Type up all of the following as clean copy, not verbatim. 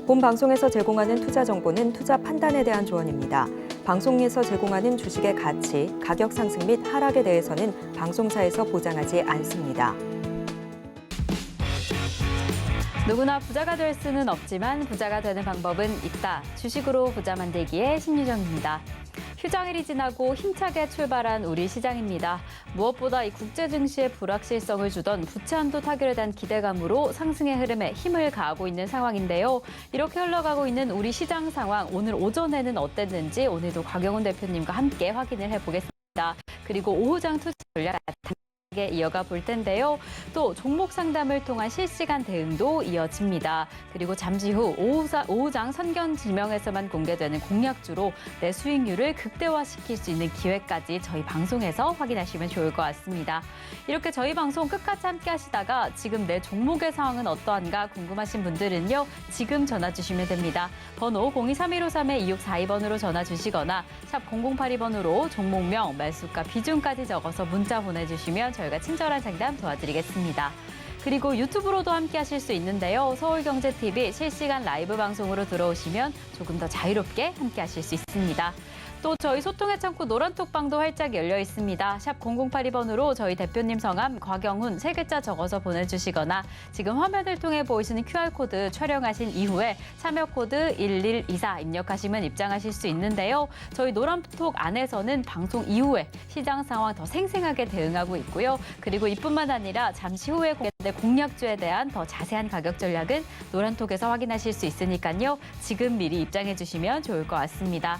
본 방송에서 제공하는 투자 정보는 투자 판단에 대한 조언입니다. 방송에서 제공하는 주식의 가치, 가격 상승 및 하락에 대해서는 방송사에서 보장하지 않습니다. 누구나 부자가 될 수는 없지만 부자가 되는 방법은 있다. 주식으로 부자 만들기의 심리전입니다. 휴장일이 지나고 힘차게 출발한 우리 시장입니다. 무엇보다 이 국제 증시의 불확실성을 주던 부채 한도 타결에 대한 기대감으로 상승의 흐름에 힘을 가하고 있는 상황인데요. 이렇게 흘러가고 있는 우리 시장 상황, 오늘 오전에는 어땠는지 오늘도 곽영훈 대표님과 함께 확인을 해보겠습니다. 그리고 오후장 투자 전략 이어가 볼 텐데요. 또 종목 상담을 통한 실시간 대응도 이어집니다. 그리고 잠시 후 오후장 선견 지명에서만 공개되는 공약주로 내 수익률을 극대화시킬 수 있는 기회까지 저희 방송에서 확인하시면 좋을 것 같습니다. 이렇게 저희 방송 끝까지 함께 하시다가 지금 내 종목의 상황은 어떠한가 궁금하신 분들은요. 지금 전화 주시면 됩니다. 번호 023153-2642번으로 전화 주시거나 샵 0082번으로 종목명, 매수가, 비중까지 적어서 문자 보내주시면 저희가 친절한 상담 도와드리겠습니다. 그리고 유튜브로도 함께 하실 수 있는데요. 서울경제TV 실시간 라이브 방송으로 들어오시면 조금 더 자유롭게 함께 하실 수 있습니다. 또 저희 소통의 창구 노란톡방도 활짝 열려 있습니다. 샵 0082번으로 저희 대표님 성함 곽영훈 3글자 적어서 보내주시거나 지금 화면을 통해 보이시는 QR코드 촬영하신 이후에 참여코드 1124 입력하시면 입장하실 수 있는데요. 저희 노란톡 안에서는 방송 이후에 시장 상황 더 생생하게 대응하고 있고요. 그리고 이뿐만 아니라 잠시 후에 공개될 공약주에 대한 더 자세한 가격 전략은 노란톡에서 확인하실 수 있으니까요. 지금 미리 입장해 주시면 좋을 것 같습니다.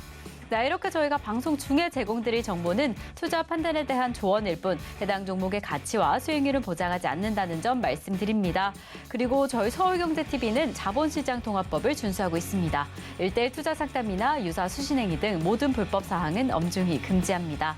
네, 이렇게 저희가 방송 중에 제공드릴 정보는 투자 판단에 대한 조언일 뿐 해당 종목의 가치와 수익률을 보장하지 않는다는 점 말씀드립니다. 그리고 저희 서울경제TV는 자본시장 통합법을 준수하고 있습니다. 1:1 투자 상담이나 유사 수신행위 등 모든 불법 사항은 엄중히 금지합니다.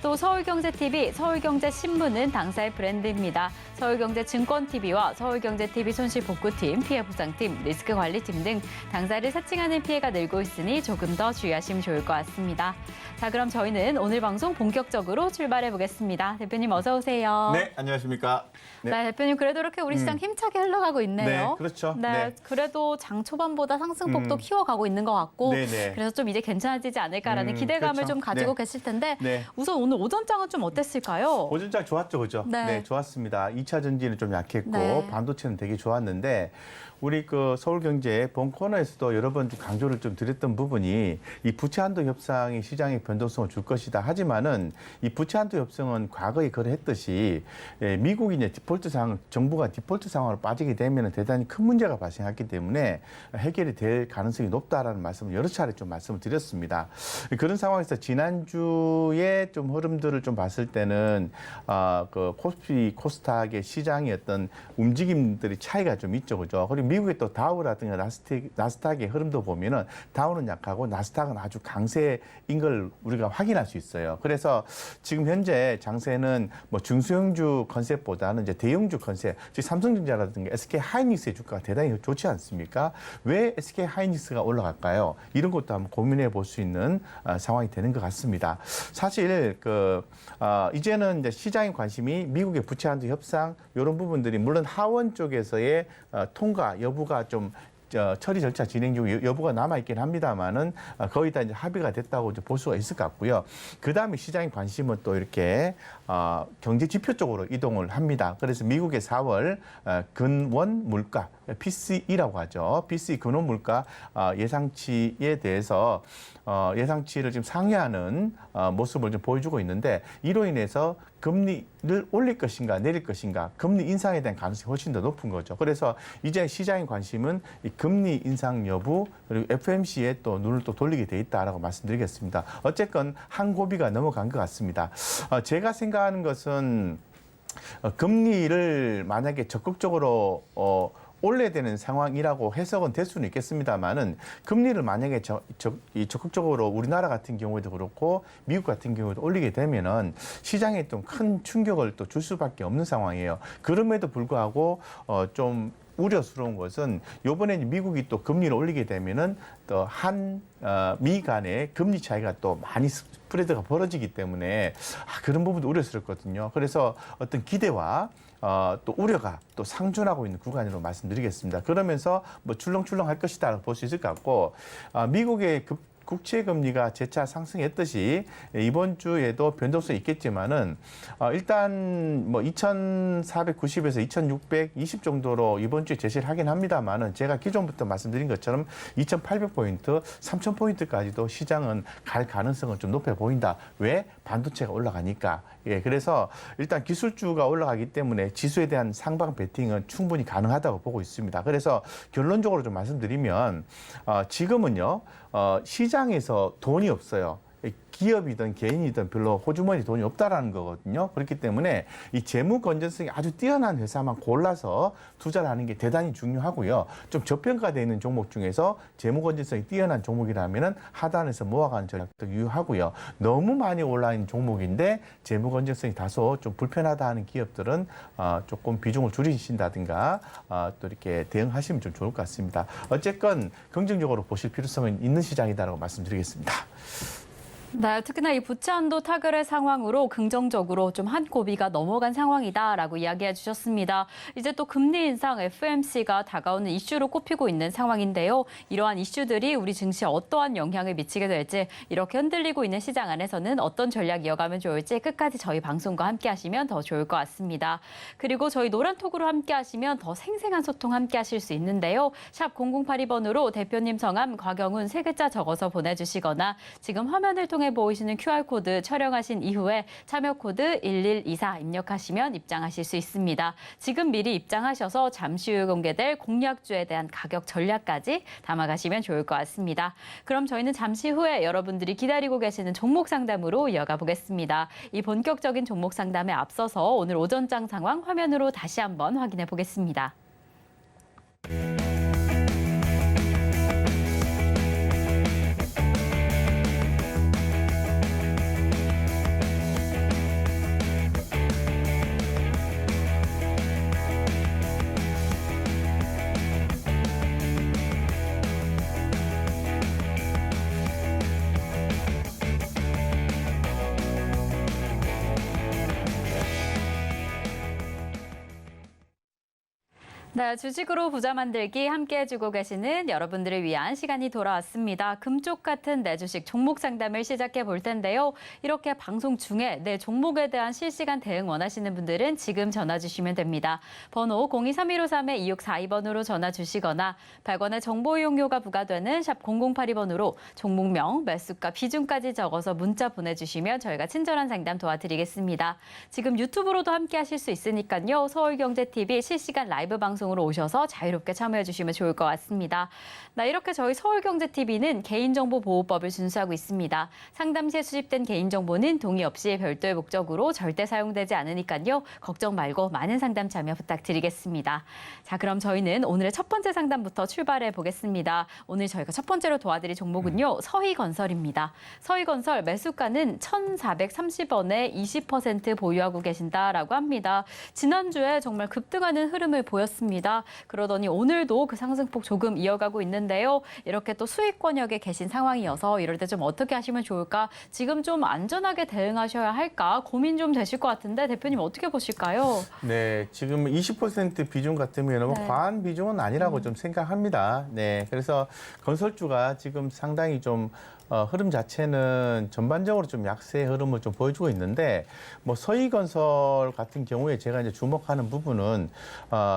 또 서울경제TV, 서울경제신문은 당사의 브랜드입니다. 서울경제증권TV와 서울경제TV 손실복구팀, 피해보상팀, 리스크관리팀 등 당사를 사칭하는 피해가 늘고 있으니 조금 더 주의하시면 좋을 것 같습니다. 자, 그럼 저희는 오늘 방송 본격적으로 출발해 보겠습니다. 대표님 어서 오세요. 네, 안녕하십니까. 네, 대표님 그래도 이렇게 우리 시장 힘차게 흘러가고 있네요. 네, 그렇죠. 네, 그래도 장 초반보다 상승폭도 키워가고 있는 것 같고 네네. 그래서 좀 이제 괜찮아지지 않을까라는 기대감을 그렇죠. 좀 가지고 네. 계실 텐데 네. 우선 오늘 오전장은 좀 어땠을까요? 오전장 좋았죠, 그죠? 네. 좋았습니다. 2차 전지는 좀 약했고 네. 반도체는 되게 좋았는데 우리 그 서울경제 본 코너에서도 여러 번 좀 강조를 좀 드렸던 부분이 이 부채 한도 협상이 시장에 변동성을 줄 것이다. 하지만은 이 부채 한도 협상은 과거에 그랬듯이 미국이 이제 디폴트 상황, 정부가 디폴트 상황으로 빠지게 되면 대단히 큰 문제가 발생했기 때문에 해결이 될 가능성이 높다라는 말씀을 여러 차례 좀 말씀을 드렸습니다. 그런 상황에서 지난주에 좀 흐름들을 좀 봤을 때는 그 코스피, 코스닥의 시장의 어떤 움직임들이 차이가 좀 있죠, 그죠? 그리고 미국의 또 다우라든가 나스닥의 흐름도 보면은 다우는 약하고 나스닥은 아주 강세인 걸 우리가 확인할 수 있어요. 그래서 지금 현재 장세는 뭐 중소형주 컨셉보다는 이제 대형주 컨셉, 즉 삼성전자라든가 SK 하이닉스의 주가가 대단히 좋지 않습니까? 왜 SK 하이닉스가 올라갈까요? 이런 것도 한번 고민해 볼 수 있는 상황이 되는 것 같습니다. 사실 이제는 이제 시장의 관심이 미국의 부채 한도 협상 이런 부분들이 물론 하원 쪽에서의 통과 여부가 좀 처리 절차 진행 중 여부가 남아있긴 합니다만은 거의 다 이제 합의가 됐다고 볼 수가 있을 것 같고요. 그 다음에 시장의 관심은 또 이렇게 경제 지표 쪽으로 이동을 합니다. 그래서 미국의 4월 근원 물가 PCE라고 하죠. PCE 근원 물가 예상치에 대해서 예상치를 지금 상회하는 모습을 좀 보여주고 있는데 이로 인해서 금리를 올릴 것인가 내릴 것인가 금리 인상에 대한 가능성이 훨씬 더 높은 거죠. 그래서 이제 시장의 관심은 이 금리 인상 여부 그리고 FMC에 또 눈을 또 돌리게 돼 있다라고 말씀드리겠습니다. 어쨌건 한 고비가 넘어간 것 같습니다. 제가 생각하는 것은 금리를 만약에 적극적으로 올려야 되는 상황이라고 해석은 될 수는 있겠습니다만은 금리를 만약에 적극적으로 우리나라 같은 경우에도 그렇고 미국 같은 경우에도 올리게 되면은 시장에 좀 큰 충격을 또 줄 수밖에 없는 상황이에요. 그럼에도 불구하고 좀 우려스러운 것은 이번에 미국이 또 금리를 올리게 되면은 또 미 간의 금리 차이가 또 많이 스프레드가 벌어지기 때문에 그런 부분도 우려스럽거든요. 그래서 어떤 기대와 또 우려가 또 상존하고 있는 구간으로 말씀드리겠습니다. 그러면서 뭐 출렁출렁할 것이다라고 볼 수 있을 것 같고 미국의 국채 금리가 재차 상승했듯이 이번 주에도 변동성이 있겠지만은 일단 뭐 2,490에서 2,620 정도로 이번 주에 제시를 하긴 합니다만은 제가 기존부터 말씀드린 것처럼 2,800포인트, 3,000포인트까지도 시장은 갈 가능성은 좀 높아 보인다. 왜? 반도체가 올라가니까. 예, 그래서 일단 기술주가 올라가기 때문에 지수에 대한 상방 베팅은 충분히 가능하다고 보고 있습니다. 그래서 결론적으로 좀 말씀드리면 지금은요 시장에서 돈이 없어요. 기업이든 개인이든 별로 호주머니 돈이 없다라는 거거든요. 그렇기 때문에 이 재무 건전성이 아주 뛰어난 회사만 골라서 투자를 하는 게 대단히 중요하고요. 좀 저평가되어 있는 종목 중에서 재무 건전성이 뛰어난 종목이라면은 하단에서 모아가는 전략도 유효하고요. 너무 많이 올라 있는 종목인데 재무 건전성이 다소 좀 불편하다 하는 기업들은 조금 비중을 줄이신다든가 또 이렇게 대응하시면 좀 좋을 것 같습니다. 어쨌건 긍정적으로 보실 필요성은 있는 시장이다라고 말씀드리겠습니다. 네, 특히나 이 부채 한도 타결의 상황으로 긍정적으로 좀 한 고비가 넘어간 상황이다라고 이야기해 주셨습니다. 이제 또 금리 인상 FOMC가 다가오는 이슈로 꼽히고 있는 상황인데요. 이러한 이슈들이 우리 증시에 어떠한 영향을 미치게 될지 이렇게 흔들리고 있는 시장 안에서는 어떤 전략 이어가면 좋을지 끝까지 저희 방송과 함께 하시면 더 좋을 것 같습니다. 그리고 저희 노란톡으로 함께 하시면 더 생생한 소통 함께 하실 수 있는데요. 샵 0082번으로 대표님 성함 곽영훈 3글자 적어서 보내주시거나 지금 화면을 통해 보이시는 QR코드 촬영하신 이후에 참여 코드 1124 입력하시면 입장하실 수 있습니다. 지금 미리 입장하셔서 잠시 후에 공개될 공략주에 대한 가격 전략까지 담아가시면 좋을 것 같습니다. 그럼 저희는 잠시 후에 여러분들이 기다리고 계시는 종목 상담으로 이어가 보겠습니다. 이 본격적인 종목 상담에 앞서서 오늘 오전장 상황 화면으로 다시 한번 확인해 보겠습니다. 네, 주식으로 부자 만들기 함께 해주고 계시는 여러분들을 위한 시간이 돌아왔습니다. 금쪽 같은 내 주식 종목 상담을 시작해 볼 텐데요. 이렇게 방송 중에 내 종목에 대한 실시간 대응 원하시는 분들은 지금 전화 주시면 됩니다. 번호 023153-2642번으로 전화 주시거나 100원의 정보 이용료가 부과되는 샵 0082번으로 종목명, 매수가, 비중까지 적어서 문자 보내주시면 저희가 친절한 상담 도와드리겠습니다. 지금 유튜브로도 함께 하실 수 있으니까요. 서울경제TV 실시간 라이브 방송으로 오셔서 자유롭게 참여해 주시면 좋을 것 같습니다. 이렇게 저희 서울경제TV는 개인정보보호법을 준수하고 있습니다. 상담 시에 수집된 개인정보는 동의 없이 별도의 목적으로 절대 사용되지 않으니까요. 걱정 말고 많은 상담 참여 부탁드리겠습니다. 자, 그럼 저희는 오늘의 첫 번째 상담부터 출발해 보겠습니다. 오늘 저희가 첫 번째로 도와드릴 종목은요. 서희건설입니다. 서희건설 매수가는 1,430원에 20% 보유하고 계신다라고 합니다. 지난주에 정말 급등하는 흐름을 보였습니다. 그러더니 오늘도 그 상승폭 조금 이어가고 있는데요. 이렇게 또 수익권역에 계신 상황이어서 이럴 때 좀 어떻게 하시면 좋을까? 지금 좀 안전하게 대응하셔야 할까? 고민 좀 되실 것 같은데 대표님 어떻게 보실까요? 네, 지금 20% 비중 같으면 네. 과한 비중은 아니라고 좀 생각합니다. 네, 그래서 건설주가 지금 상당히 좀 흐름 자체는 전반적으로 좀 약세의 흐름을 좀 보여주고 있는데 뭐 서희건설 같은 경우에 제가 이제 주목하는 부분은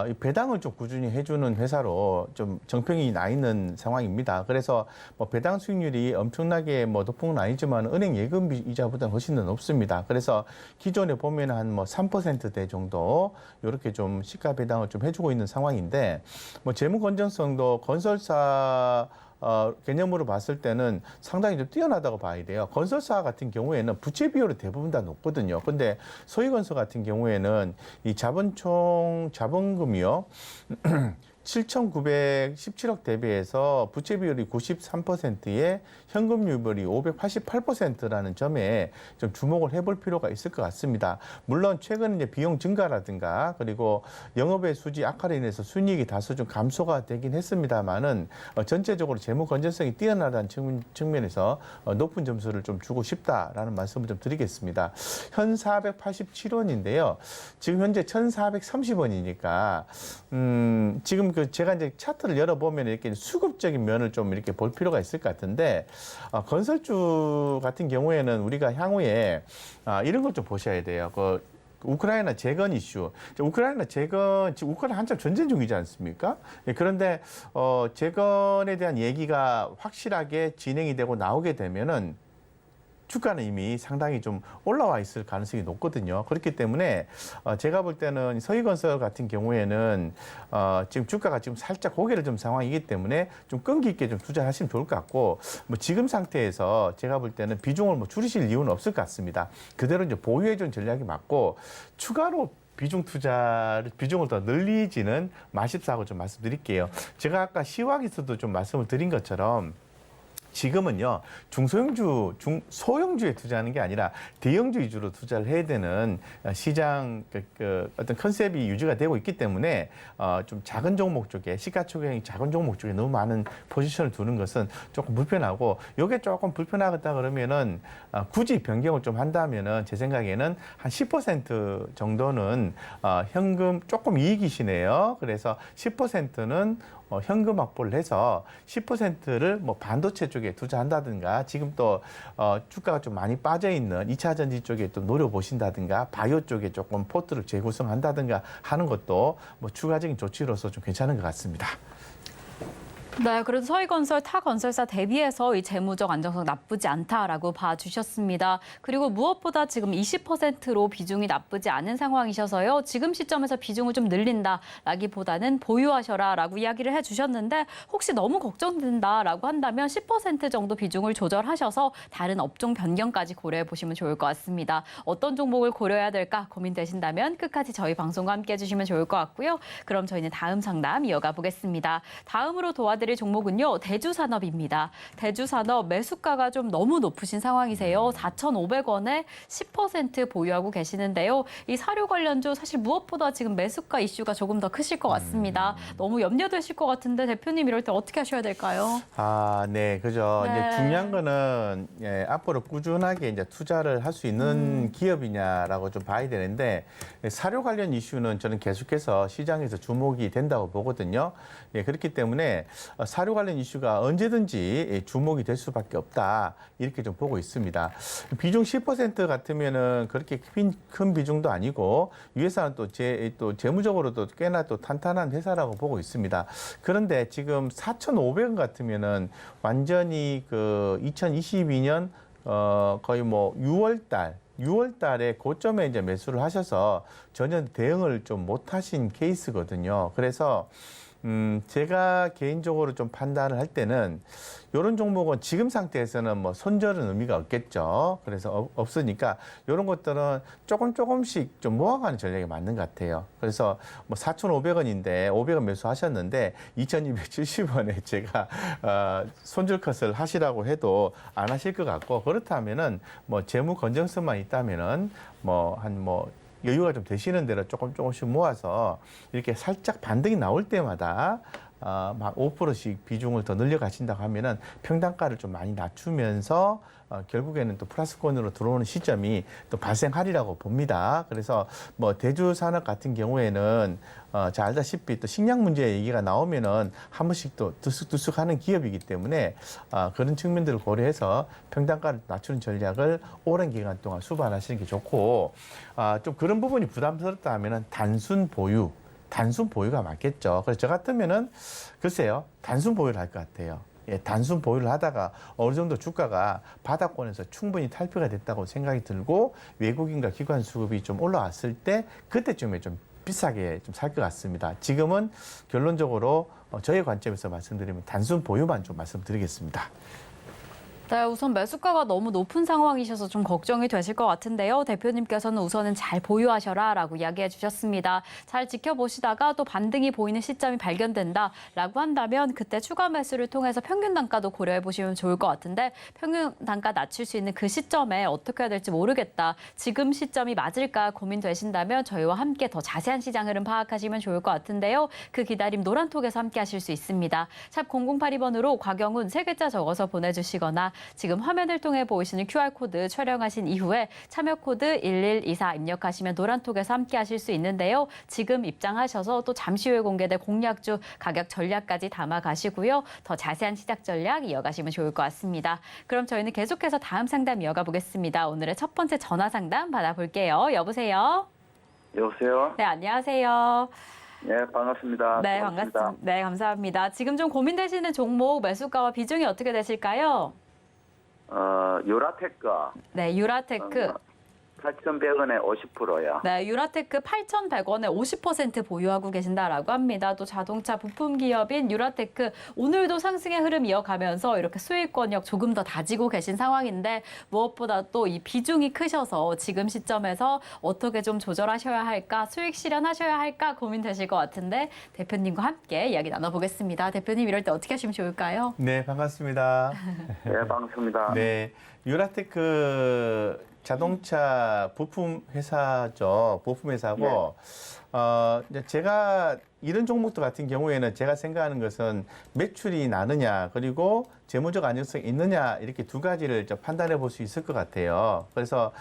이 배당을 좀 꾸준히 해주는 회사로 좀 정평이 나 있는 상황입니다. 그래서 뭐 배당 수익률이 엄청나게 뭐 높은 건 아니지만 은행 예금 이자보다는 훨씬 더 높습니다. 그래서 기존에 보면 한 뭐 3%대 정도 이렇게 좀 시가 배당을 좀 해주고 있는 상황인데 뭐 재무 건전성도 건설사 개념으로 봤을 때는 상당히 좀 뛰어나다고 봐야 돼요. 건설사 같은 경우에는 부채 비율이 대부분 다 높거든요. 근데 소희건설 같은 경우에는 이 자본금이요. 7,917억 대비해서 부채 비율이 93%에 현금 유입률이 588%라는 점에 좀 주목을 해볼 필요가 있을 것 같습니다. 물론 최근 이제 비용 증가라든가 그리고 영업의 수지 악화로 인해서 순이익이 다소 좀 감소가 되긴 했습니다만은 전체적으로 재무 건전성이 뛰어나다는 측면에서 높은 점수를 좀 주고 싶다라는 말씀을 좀 드리겠습니다. 현 487원인데요. 지금 현재 1,430원이니까 지금 제가 이제 차트를 열어보면 이렇게 수급적인 면을 좀 이렇게 볼 필요가 있을 것 같은데, 건설주 같은 경우에는 우리가 향후에 이런 걸 좀 보셔야 돼요. 우크라이나 재건 이슈. 우크라이나 재건, 지금 우크라이나 한참 전쟁 중이지 않습니까? 그런데, 재건에 대한 얘기가 확실하게 진행이 되고 나오게 되면은 주가는 이미 상당히 좀 올라와 있을 가능성이 높거든요. 그렇기 때문에 제가 볼 때는 서희건설 같은 경우에는 지금 주가가 지금 살짝 고개를 좀 상황이기 때문에 좀 끈기 있게 좀 투자하시면 좋을 것 같고, 뭐 지금 상태에서 제가 볼 때는 비중을 뭐 줄이실 이유는 없을 것 같습니다. 그대로 이제 보유해준 전략이 맞고 추가로 비중을 더 늘리지는 마십사고 좀 말씀드릴게요. 제가 아까 시황에서도 좀 말씀을 드린 것처럼 지금은요, 소형주에 투자하는 게 아니라 대형주 위주로 투자를 해야 되는 시장 어떤 컨셉이 유지가 되고 있기 때문에 좀 작은 종목 쪽에, 시가총액이 작은 종목 쪽에 너무 많은 포지션을 두는 것은 조금 불편하고, 이게 조금 불편하겠다 그러면은 굳이 변경을 좀 한다면은 제 생각에는 한 10% 정도는 현금 조금 이익이시네요. 그래서 10%는 현금 확보를 해서 10%를 뭐 반도체 쪽에 투자한다든가, 지금 또 주가가 좀 많이 빠져 있는 2차 전지 쪽에 또 노려보신다든가, 바이오 쪽에 조금 포트를 재구성한다든가 하는 것도 뭐 추가적인 조치로서 좀 괜찮은 것 같습니다. 네, 그래도 서희건설 타 건설사 대비해서 이 재무적 안정성 나쁘지 않다라고 봐주셨습니다. 그리고 무엇보다 지금 20%로 비중이 나쁘지 않은 상황이셔서요. 지금 시점에서 비중을 좀 늘린다라기보다는 보유하셔라라고 이야기를 해주셨는데, 혹시 너무 걱정된다라고 한다면 10% 정도 비중을 조절하셔서 다른 업종 변경까지 고려해 보시면 좋을 것 같습니다. 어떤 종목을 고려해야 될까 고민되신다면 끝까지 저희 방송과 함께 해주시면 좋을 것 같고요. 그럼 저희는 다음 상담 이어가 보겠습니다. 다음으로 도와드릴 종목은요, 대주산업입니다. 대주산업 매수가가 좀 너무 높으신 상황이세요. 4,500원에 10% 보유하고 계시는데요. 이 사료 관련주 사실 무엇보다 지금 매수가 이슈가 조금 더 크실 것 같습니다. 너무 염려되실 것 같은데 대표님 이럴 때 어떻게 하셔야 될까요? 네, 그죠. 네. 이제 중요한 거는 앞으로 꾸준하게 이제 투자를 할 수 있는 기업이냐라고 좀 봐야 되는데, 사료 관련 이슈는 저는 계속해서 시장에서 주목이 된다고 보거든요. 그렇기 때문에 사료 관련 이슈가 언제든지 주목이 될 수밖에 없다, 이렇게 좀 보고 있습니다. 비중 10% 같으면은 그렇게 큰 비중도 아니고, 이 회사는 또 재무적으로도 꽤나 또 탄탄한 회사라고 보고 있습니다. 그런데 지금 4,500원 같으면은 완전히 2022년 거의 뭐 6월 달에 고점에 이제 매수를 하셔서 전혀 대응을 좀 못 하신 케이스거든요. 그래서 제가 개인적으로 좀 판단을 할 때는 이런 종목은 지금 상태에서는 뭐 손절은 의미가 없겠죠. 그래서 없으니까 이런 것들은 조금씩 좀 모아가는 전략이 맞는 것 같아요. 그래서 뭐 4,500원인데 500원 매수하셨는데 2,270원에 제가 손절 컷을 하시라고 해도 안 하실 것 같고, 그렇다면은 뭐 재무 건전성만 있다면은 여유가 좀 되시는 대로 조금씩 모아서 이렇게 살짝 반등이 나올 때마다 막 5%씩 비중을 더 늘려가신다고 하면은 평단가를 좀 많이 낮추면서 결국에는 또 플러스권으로 들어오는 시점이 또 발생하리라고 봅니다. 그래서 뭐 대주산업 같은 경우에는 잘 알다시피 또 식량 문제 얘기가 나오면은 한 번씩 또 들쑥들쑥 하는 기업이기 때문에 그런 측면들을 고려해서 평단가를 낮추는 전략을 오랜 기간 동안 수반하시는 게 좋고, 좀 그런 부분이 부담스럽다 하면은 단순 보유가 맞겠죠. 그래서 저 같으면은 글쎄요, 단순 보유를 할 것 같아요. 단순 보유를 하다가 어느 정도 주가가 바닥권에서 충분히 탈피가 됐다고 생각이 들고 외국인과 기관 수급이 좀 올라왔을 때 그때쯤에 좀 비싸게 좀 살 것 같습니다. 지금은 결론적으로 저의 관점에서 말씀드리면 단순 보유만 좀 말씀드리겠습니다. 네, 우선 매수가가 너무 높은 상황이셔서 좀 걱정이 되실 것 같은데요. 대표님께서는 우선은 잘 보유하셔라라고 이야기해 주셨습니다. 잘 지켜보시다가 또 반등이 보이는 시점이 발견된다라고 한다면 그때 추가 매수를 통해서 평균 단가도 고려해 보시면 좋을 것 같은데 평균 단가 낮출 수 있는 그 시점에 어떻게 해야 될지 모르겠다. 지금 시점이 맞을까 고민되신다면 저희와 함께 더 자세한 시장 흐름 파악하시면 좋을 것 같은데요. 그 기다림 노란톡에서 함께 하실 수 있습니다. 샵 0082번으로 곽영훈 3글자 적어서 보내주시거나 지금 화면을 통해 보이시는 QR코드 촬영하신 이후에 참여 코드 1124 입력하시면 노란톡에서 함께 하실 수 있는데요. 지금 입장하셔서 또 잠시 후에 공개될 공략주 가격 전략까지 담아가시고요. 더 자세한 시작 전략 이어가시면 좋을 것 같습니다. 그럼 저희는 계속해서 다음 상담 이어가 보겠습니다. 오늘의 첫 번째 전화 상담 받아볼게요. 여보세요? 여보세요? 네, 안녕하세요. 네, 반갑습니다. 네, 반갑습니다. 네, 감사합니다. 지금 좀 고민되시는 종목 매수가와 비중이 어떻게 되실까요? 유라테크 네, 유라테크. 8,100원에 50%요. 네, 유라테크 8,100원에 50% 보유하고 계신다라고 합니다. 또 자동차 부품 기업인 유라테크 오늘도 상승의 흐름 이어가면서 이렇게 수익권역 조금 더 다지고 계신 상황인데 무엇보다 또 이 비중이 크셔서 지금 시점에서 어떻게 좀 조절하셔야 할까, 수익 실현하셔야 할까 고민되실 것 같은데 대표님과 함께 이야기 나눠보겠습니다. 대표님 이럴 때 어떻게 하시면 좋을까요? 네, 반갑습니다. 네, 반갑습니다. 네, 유라테크 자동차 부품 회사죠. 부품 회사고, 이제 제가 이런 종목들 같은 경우에는 제가 생각하는 것은 매출이 나느냐, 그리고 재무적 안정성이 있느냐, 이렇게 두 가지를 좀 판단해 볼 수 있을 것 같아요. 그래서,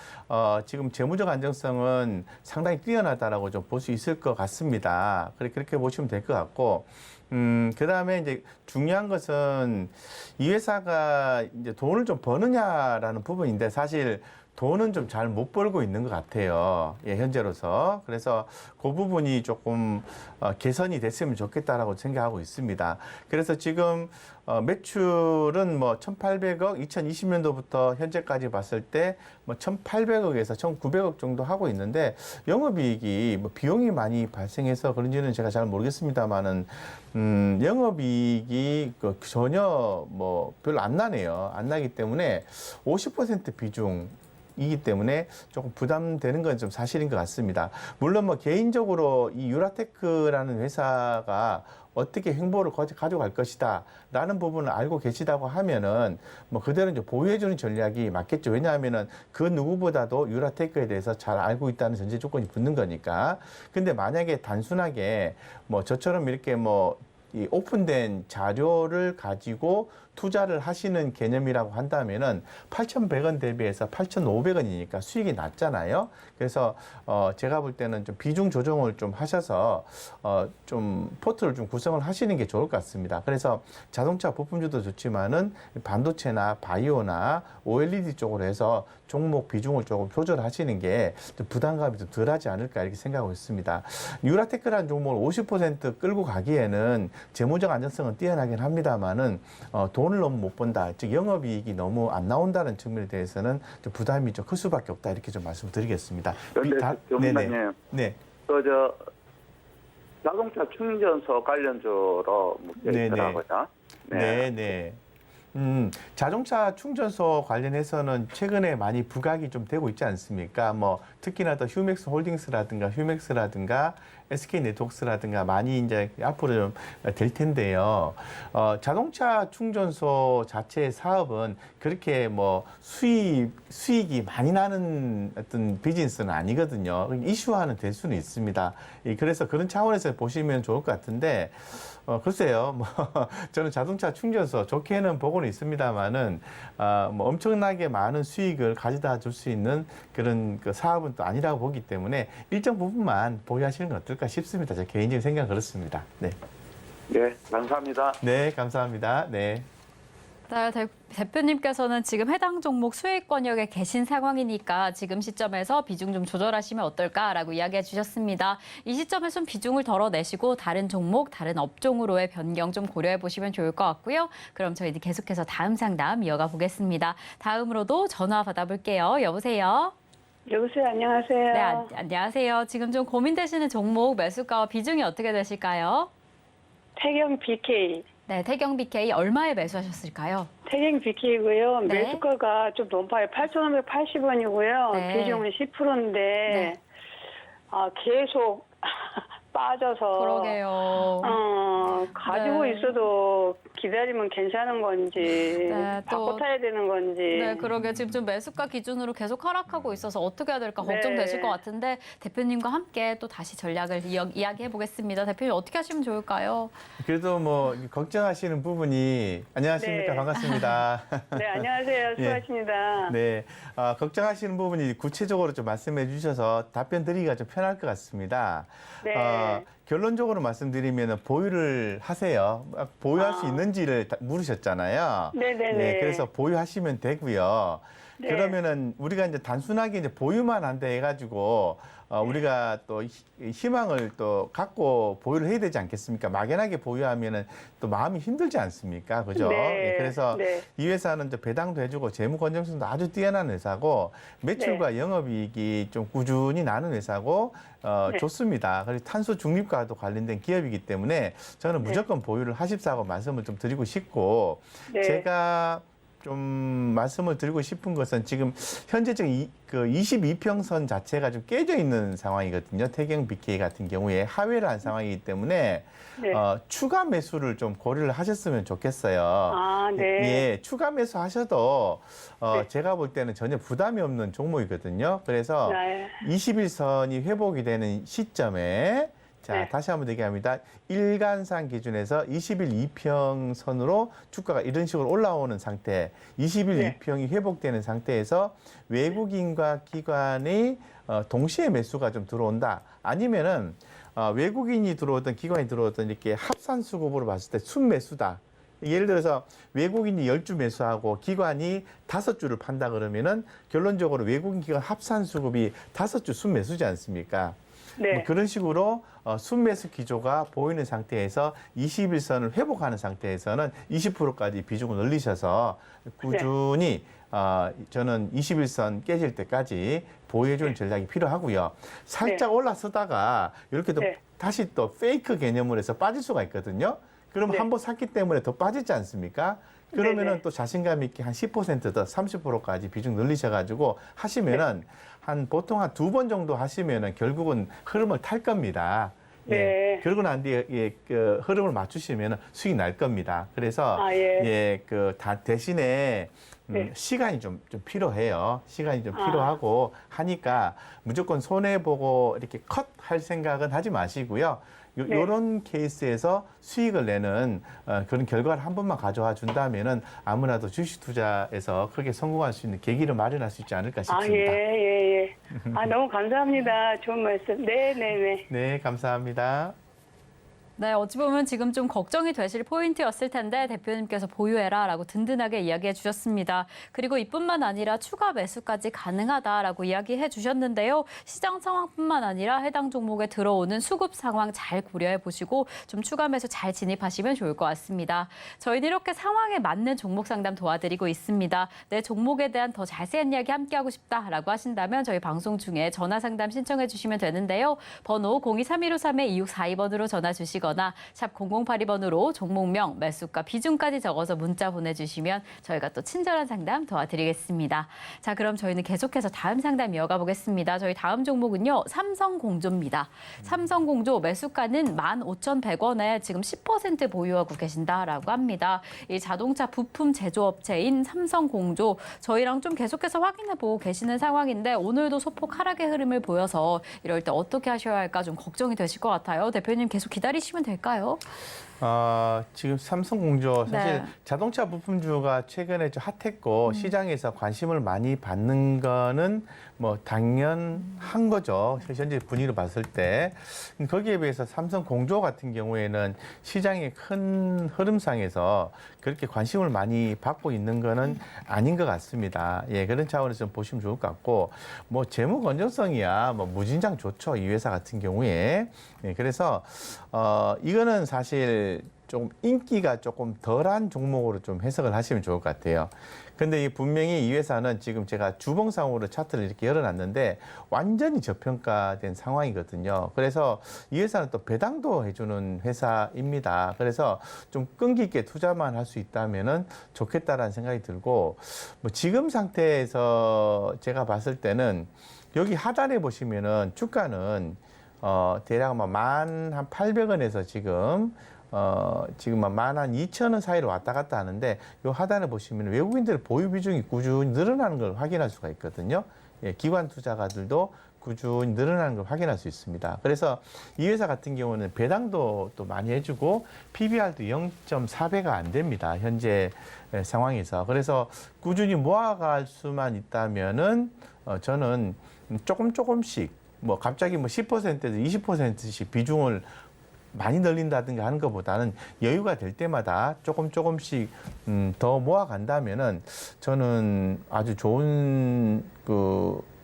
지금 재무적 안정성은 상당히 뛰어나다라고 좀 볼 수 있을 것 같습니다. 그렇게 보시면 될 것 같고, 그 다음에 이제 중요한 것은 이 회사가 이제 돈을 좀 버느냐라는 부분인데 사실 돈은 좀 잘 못 벌고 있는 것 같아요. 예, 현재로서. 그래서 그 부분이 조금 개선이 됐으면 좋겠다라고 생각하고 있습니다. 그래서 지금 매출은 뭐 1,800억, 2020년도부터 현재까지 봤을 때 뭐 1,800억에서 1,900억 정도 하고 있는데 영업이익이 뭐 비용이 많이 발생해서 그런지는 제가 잘 모르겠습니다만은 영업이익이 전혀 뭐 별로 안 나네요. 안 나기 때문에 50% 비중 이기 때문에 조금 부담되는 건 좀 사실인 것 같습니다. 물론 뭐 개인적으로 이 유라테크라는 회사가 어떻게 횡보를 가져갈 것이다 라는 부분을 알고 계시다고 하면은 뭐 그대로 이제 보유해주는 전략이 맞겠죠. 왜냐하면은 그 누구보다도 유라테크에 대해서 잘 알고 있다는 전제 조건이 붙는 거니까. 근데 만약에 단순하게 뭐 저처럼 이렇게 뭐 이 오픈된 자료를 가지고 투자를 하시는 개념이라고 한다면은 8,100원 대비해서 8,500원이니까 수익이 낮잖아요. 그래서 제가 볼 때는 좀 비중 조정을 좀 하셔서 좀 포트를 좀 구성을 하시는 게 좋을 것 같습니다. 그래서 자동차 부품주도 좋지만은 반도체나 바이오나 OLED 쪽으로 해서 종목 비중을 조금 조절하시는 게 좀 부담감이 좀 덜하지 않을까 이렇게 생각하고 있습니다. 유라테크라는 종목을 50% 끌고 가기에는 재무적 안정성은 뛰어나긴 합니다만은 돈을 너무 못 번다, 즉 영업이익이 너무 안 나온다는 측면에 대해서는 좀 부담이 좀 클 수밖에 없다 이렇게 좀 말씀드리겠습니다. 그런데 전문가님, 네. 자동차 충전소 관련주로 묶여 있더라고요. 네. 자동차 충전소 관련해서는 최근에 많이 부각이 좀 되고 있지 않습니까? 뭐 특히나 더 휴맥스 홀딩스라든가 SK 네트워크스라든가 많이 이제 앞으로 좀 될 텐데요. 자동차 충전소 자체의 사업은 그렇게 뭐 수익이 많이 나는 어떤 비즈니스는 아니거든요. 이슈화는 될 수는 있습니다. 그래서 그런 차원에서 보시면 좋을 것 같은데, 글쎄요, 뭐, 저는 자동차 충전소 좋게는 보고는 있습니다만은, 뭐 엄청나게 많은 수익을 가져다 줄 수 있는 그런 그 사업은 또 아니라고 보기 때문에 일정 부분만 보유하시는 건 어떨까 싶습니다. 제 개인적인 생각은 그렇습니다. 네. 네, 감사합니다. 네, 감사합니다. 네. 네, 대표님께서는 지금 해당 종목 수익권역에 계신 상황이니까 지금 시점에서 비중 좀 조절하시면 어떨까라고 이야기해 주셨습니다. 이 시점에 좀 비중을 덜어내시고 다른 종목, 다른 업종으로의 변경 좀 고려해 보시면 좋을 것 같고요. 그럼 저희는 계속해서 다음 상담 이어가 보겠습니다. 다음으로도 전화 받아볼게요. 여보세요? 여보세요, 안녕하세요. 네, 안녕하세요. 지금 좀 고민되시는 종목 매수가와 비중이 어떻게 되실까요? 태경 BK. 네, 태경 BK 얼마에 매수하셨을까요? 태경 BK고요. 네. 매수가가 좀 높아요. 8,580원이고요. 네. 비중은 10%인데 네. 계속 빠져서 그러게요. 가지고 네. 있어도 기다리면 괜찮은 건지 네, 또- 바꿔 타야 되는 건지. 네, 그러게 지금 좀 매수가 기준으로 계속 하락하고 있어서 어떻게 해야 될까 걱정되실 네. 것 같은데 대표님과 함께 또 다시 전략을 이야기해 보겠습니다. 대표님 어떻게 하시면 좋을까요? 그래도 뭐 걱정하시는 부분이 안녕하십니까 네. 반갑습니다. 네, 안녕하세요. 수고하십니다. 네, 걱정하시는 부분이 구체적으로 좀 말씀해 주셔서 답변 드리기가 좀 편할 것 같습니다. 네. 결론적으로 말씀드리면 보유를 하세요. 보유할 수 있는지를 물으셨잖아요. 네네네. 네, 그래서 보유하시면 되고요. 네. 그러면은 우리가 이제 단순하게 이제 보유만 한다 해가지고 우리가 또 희망을 또 갖고 보유를 해야 되지 않겠습니까? 막연하게 보유하면은 또 마음이 힘들지 않습니까? 그죠? 네. 예, 그래서 네. 이 회사는 이제 배당도 해주고 재무 건전성도 아주 뛰어난 회사고 매출과 영업이익이 좀 꾸준히 나는 회사고 네. 좋습니다. 그리고 탄소 중립과도 관련된 기업이기 때문에 저는 무조건 보유를 하십사고 말씀을 좀 드리고 싶고 네. 제가 좀 말씀을 드리고 싶은 것은 지금 현재적인 그 22평선 자체가 좀 깨져 있는 상황이거든요. 태경 BK 같은 경우에 하회를 한 상황이기 때문에 네. 추가 매수를 좀 고려를 하셨으면 좋겠어요. 아, 네. 예, 추가 매수 하셔도 네. 제가 볼 때는 전혀 부담이 없는 종목이거든요. 그래서 네. 21선이 회복이 되는 시점에 자, 네. 다시 한번 얘기합니다. 일간상 기준에서 21이평선으로 주가가 이런 식으로 올라오는 상태, 21이평이 회복되는 상태에서 외국인과 기관이 동시에 매수가 좀 들어온다. 아니면은 외국인이 들어오든 기관이 들어오든 이렇게 합산 수급으로 봤을 때 순매수다. 예를 들어서 외국인이 10주 매수하고 기관이 5주를 판다 그러면은 결론적으로 외국인 기관 합산 수급이 5주 순매수지 않습니까? 네. 뭐 그런 식으로 순매수 기조가 보이는 상태에서 21선을 회복하는 상태에서는 20%까지 비중을 늘리셔서 꾸준히 저는 21선 깨질 때까지 보유해주는 전략이 필요하고요. 살짝 올라서다가 이렇게 또 네. 다시 또 페이크 개념으로 해서 빠질 수가 있거든요. 그럼 네. 한 번 샀기 때문에 더 빠지지 않습니까? 그러면은 네네. 또 자신감 있게 한 10% 더 30%까지 비중 늘리셔가지고 하시면은 보통 한 2번 정도 하시면은 결국은 흐름을 탈 겁니다. 네. 예. 그러고 난 뒤에 그 흐름을 맞추시면은 수익 날 겁니다. 그래서 예. 대신에 네. 시간이 좀 필요해요. 시간이 좀 필요하고 하니까 무조건 손해 보고 이렇게 컷 할 생각은 하지 마시고요. 네. 이런 케이스에서 수익을 내는 그런 결과를 한 번만 가져와 준다면은 아무나도 주식 투자에서 크게 성공할 수 있는 계기를 마련할 수 있지 않을까 싶습니다. 예. 너무 감사합니다. 좋은 말씀. 네네네. 네, 감사합니다. 네, 어찌 보면 지금 좀 걱정이 되실 포인트였을 텐데 대표님께서 보유해라라고 든든하게 이야기해 주셨습니다. 그리고 이뿐만 아니라 추가 매수까지 가능하다라고 이야기해 주셨는데요. 시장 상황뿐만 아니라 해당 종목에 들어오는 수급 상황 잘 고려해 보시고 좀 추가 매수 잘 진입하시면 좋을 것 같습니다. 저희는 이렇게 상황에 맞는 종목 상담 도와드리고 있습니다. 내 종목에 대한 더 자세한 이야기 함께하고 싶다라고 하신다면 저희 방송 중에 전화 상담 신청해 주시면 되는데요. 번호 023153-2642번으로 전화 주시거나 샵 0082번으로 종목명, 매수가, 비중까지 적어서 문자 보내주시면 저희가 또 친절한 상담 도와드리겠습니다. 자, 그럼 저희는 계속해서 다음 상담 이어가 보겠습니다. 저희 다음 종목은요. 삼성공조입니다. 삼성공조 매수가는 15,100원에 지금 10% 보유하고 계신다라고 합니다. 이 자동차 부품 제조업체인 삼성공조 저희랑 좀 계속해서 확인해보고 계시는 상황인데 오늘도 소폭 하락의 흐름을 보여서 이럴 때 어떻게 하셔야 할까 좀 걱정이 되실 것 같아요. 대표님 계속 기다리시면 될까요? 지금 삼성공조 사실 네. 자동차 부품주가 최근에 좀 핫했고 시장에서 관심을 많이 받는 거는 뭐 당연한 거죠. 현재 분위기를 봤을 때. 거기에 비해서 삼성공조 같은 경우에는 시장의 큰 흐름상에서 그렇게 관심을 많이 받고 있는 거는 아닌 것 같습니다. 예, 그런 차원에서 좀 보시면 좋을 것 같고 뭐 재무 건전성이야 뭐 무진장 좋죠. 이 회사 같은 경우에. 예, 그래서 이거는 사실 좀 인기가 조금 덜한 종목으로 좀 해석을 하시면 좋을 것 같아요. 근데 분명히 이 회사는 지금 제가 주봉상으로 차트를 이렇게 열어놨는데 완전히 저평가된 상황이거든요. 그래서 이 회사는 또 배당도 해주는 회사입니다. 그래서 좀 끈기 있게 투자만 할 수 있다면은 좋겠다라는 생각이 들고, 뭐 지금 상태에서 제가 봤을 때는 여기 하단에 보시면은 주가는 대략 뭐 18,800원에서 지금 지금 한 12,000원 사이로 왔다 갔다 하는데, 요 하단에 보시면 외국인들의 보유 비중이 꾸준히 늘어나는 걸 확인할 수가 있거든요. 예, 기관 투자가들도 꾸준히 늘어나는 걸 확인할 수 있습니다. 그래서 이 회사 같은 경우는 배당도 또 많이 해주고 PBR도 0.4배가 안 됩니다. 현재 상황에서. 그래서 꾸준히 모아갈 수만 있다면은 저는 조금씩 뭐 갑자기 뭐 10%에서 20%씩 비중을 많이 늘린다든가 하는 것보다는 여유가 될 때마다 조금씩 더 모아간다면은 저는 아주 좋은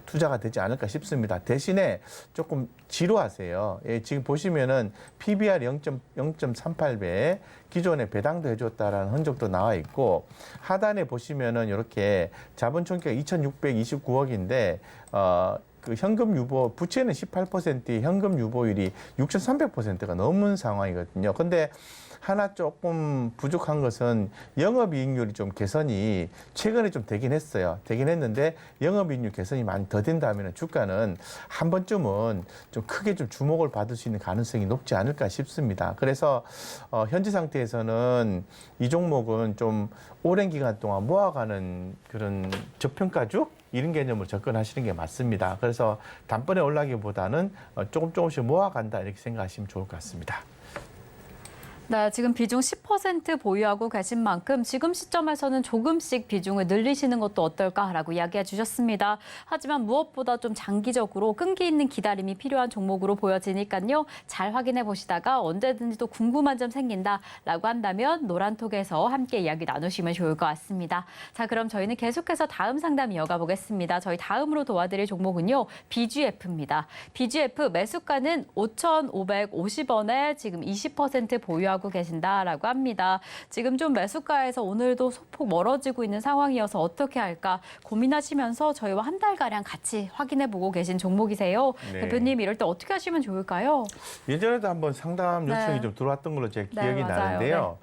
투자가 되지 않을까 싶습니다. 대신에 조금 지루하세요. 예, 지금 보시면은 PBR 0.38배, 기존에 배당도 해줬다라는 흔적도 나와 있고, 하단에 보시면은 이렇게 자본 총계가 2,629억인데, 현금 유보, 부채는 18%, 현금 유보율이 6,300%가 넘은 상황이거든요. 근데 하나 조금 부족한 것은 영업이익률이 좀 개선이 최근에 좀 되긴 했어요. 되긴 했는데 영업이익률 개선이 많이 더 된다면 주가는 한 번쯤은 좀 크게 좀 주목을 받을 수 있는 가능성이 높지 않을까 싶습니다. 그래서 현재 상태에서는 이 종목은 좀 오랜 기간 동안 모아가는 그런 저평가주 이런 개념으로 접근하시는 게 맞습니다. 그래서 단번에 올라가기보다는 조금씩 모아간다 이렇게 생각하시면 좋을 것 같습니다. 네, 지금 비중 10% 보유하고 계신 만큼 지금 시점에서는 조금씩 비중을 늘리시는 것도 어떨까라고 이야기해 주셨습니다. 하지만 무엇보다 좀 장기적으로 끈기 있는 기다림이 필요한 종목으로 보여지니까요. 잘 확인해 보시다가 언제든지 또 궁금한 점 생긴다라고 한다면 노란톡에서 함께 이야기 나누시면 좋을 것 같습니다. 자, 그럼 저희는 계속해서 다음 상담 이어가 보겠습니다. 저희 다음으로 도와드릴 종목은요. BGF입니다. BGF 매수가는 5,550원에 지금 20% 보유하고 계신다라고 합니다. 지금 좀 매수가에서 오늘도 소폭 멀어지고 있는 상황이어서 어떻게 할까 고민하시면서 저희와 한 달가량 같이 확인해보고 계신 종목이세요. 네. 대표님 이럴 때 어떻게 하시면 좋을까요? 예전에도 한번 상담 요청이 네. 좀 들어왔던 걸로 제 네, 기억이 맞아요. 나는데요.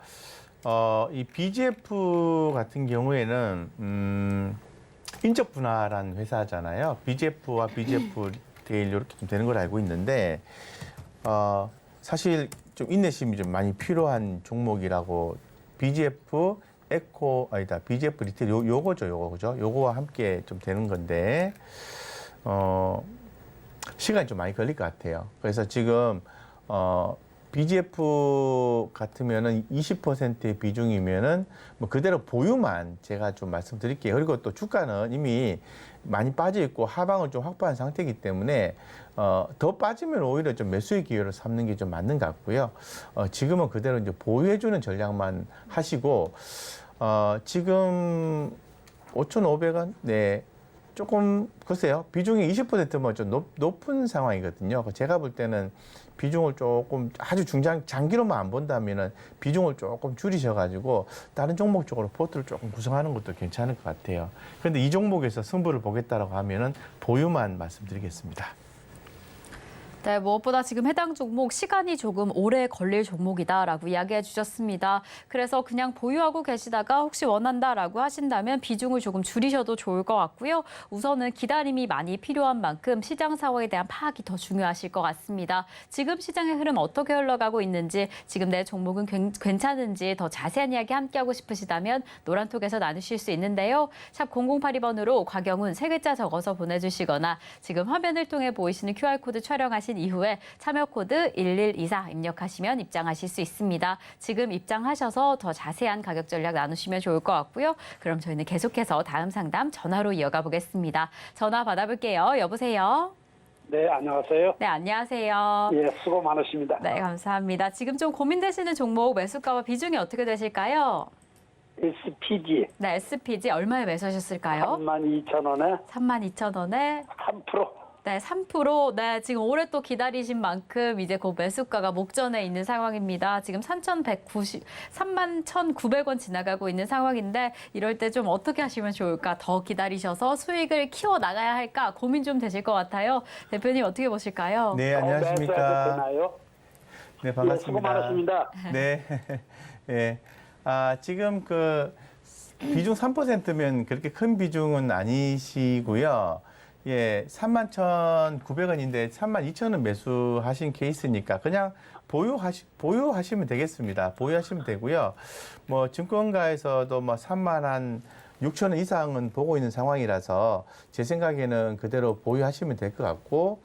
이 BGF 같은 경우에는 인적 분할한 회사잖아요. BGF와 BGF 리테일 이렇게 좀 되는 걸 알고 있는데 사실 좀 인내심이 좀 많이 필요한 종목이라고 BGF BGF 리테일 요거죠. 그죠? 요거와 함께 좀 되는 건데 시간이 좀 많이 걸릴 것 같아요. 그래서 지금 BGF 같으면은 20%의 비중이면은 뭐 그대로 보유만 제가 좀 말씀드릴게요. 그리고 또 주가는 이미 많이 빠져 있고 하방을 좀 확보한 상태이기 때문에 더 빠지면 오히려 좀 매수의 기회를 삼는 게 좀 맞는 것 같고요. 지금은 그대로 이제 보유해주는 전략만 하시고 지금 5,500원 네. 조금 글쎄요. 비중이 20%면 좀 높은 상황이거든요. 제가 볼 때는 비중을 조금 아주 장기로만 안 본다면은 비중을 조금 줄이셔가지고 다른 종목 쪽으로 포트를 조금 구성하는 것도 괜찮을 것 같아요. 그런데 이 종목에서 승부를 보겠다라고 하면은 보유만 말씀드리겠습니다. 네, 무엇보다 지금 해당 종목 시간이 조금 오래 걸릴 종목이다라고 이야기해 주셨습니다. 그래서 그냥 보유하고 계시다가 혹시 원한다라고 하신다면 비중을 조금 줄이셔도 좋을 것 같고요. 우선은 기다림이 많이 필요한 만큼 시장 상황에 대한 파악이 더 중요하실 것 같습니다. 지금 시장의 흐름 어떻게 흘러가고 있는지, 지금 내 종목은 괜찮은지 더 자세한 이야기 함께하고 싶으시다면 노란톡에서 나누실 수 있는데요. 샵 0082번으로 곽영훈 3글자 적어서 보내주시거나 지금 화면을 통해 보이시는 QR코드 촬영하신 이후에 참여 코드 1124 입력하시면 입장하실 수 있습니다. 지금 입장하셔서 더 자세한 가격 전략 나누시면 좋을 것 같고요. 그럼 저희는 계속해서 다음 상담 전화로 이어가 보겠습니다. 전화 받아볼게요. 여보세요? 네, 안녕하세요. 네, 안녕하세요. 예, 수고 많으십니다. 네, 감사합니다. 지금 좀 고민되시는 종목 매수가와 비중이 어떻게 되실까요? SPG 네, SPG 얼마에 매수하셨을까요? 32,000원에 32,000원에 3%. 네, 3%. 네, 지금 올해 또 기다리신 만큼 이제 그 매수가가 목전에 있는 상황입니다. 지금 31,900원 지나가고 있는 상황인데 이럴 때 좀 어떻게 하시면 좋을까? 더 기다리셔서 수익을 키워 나가야 할까? 고민 좀 되실 것 같아요. 대표님 어떻게 보실까요? 네, 매수해도 안녕하십니까. 되나요? 네, 예, 수고 반갑습니다. 많으십니다. 네. 예. 지금 그 비중 3%면 그렇게 큰 비중은 아니시고요. 예, 31,900원인데 32,000원 매수하신 케이스니까 그냥 보유하시면 되겠습니다. 보유하시면 되고요. 뭐 증권가에서도 뭐 36,000원 이상은 보고 있는 상황이라서 제 생각에는 그대로 보유하시면 될 것 같고,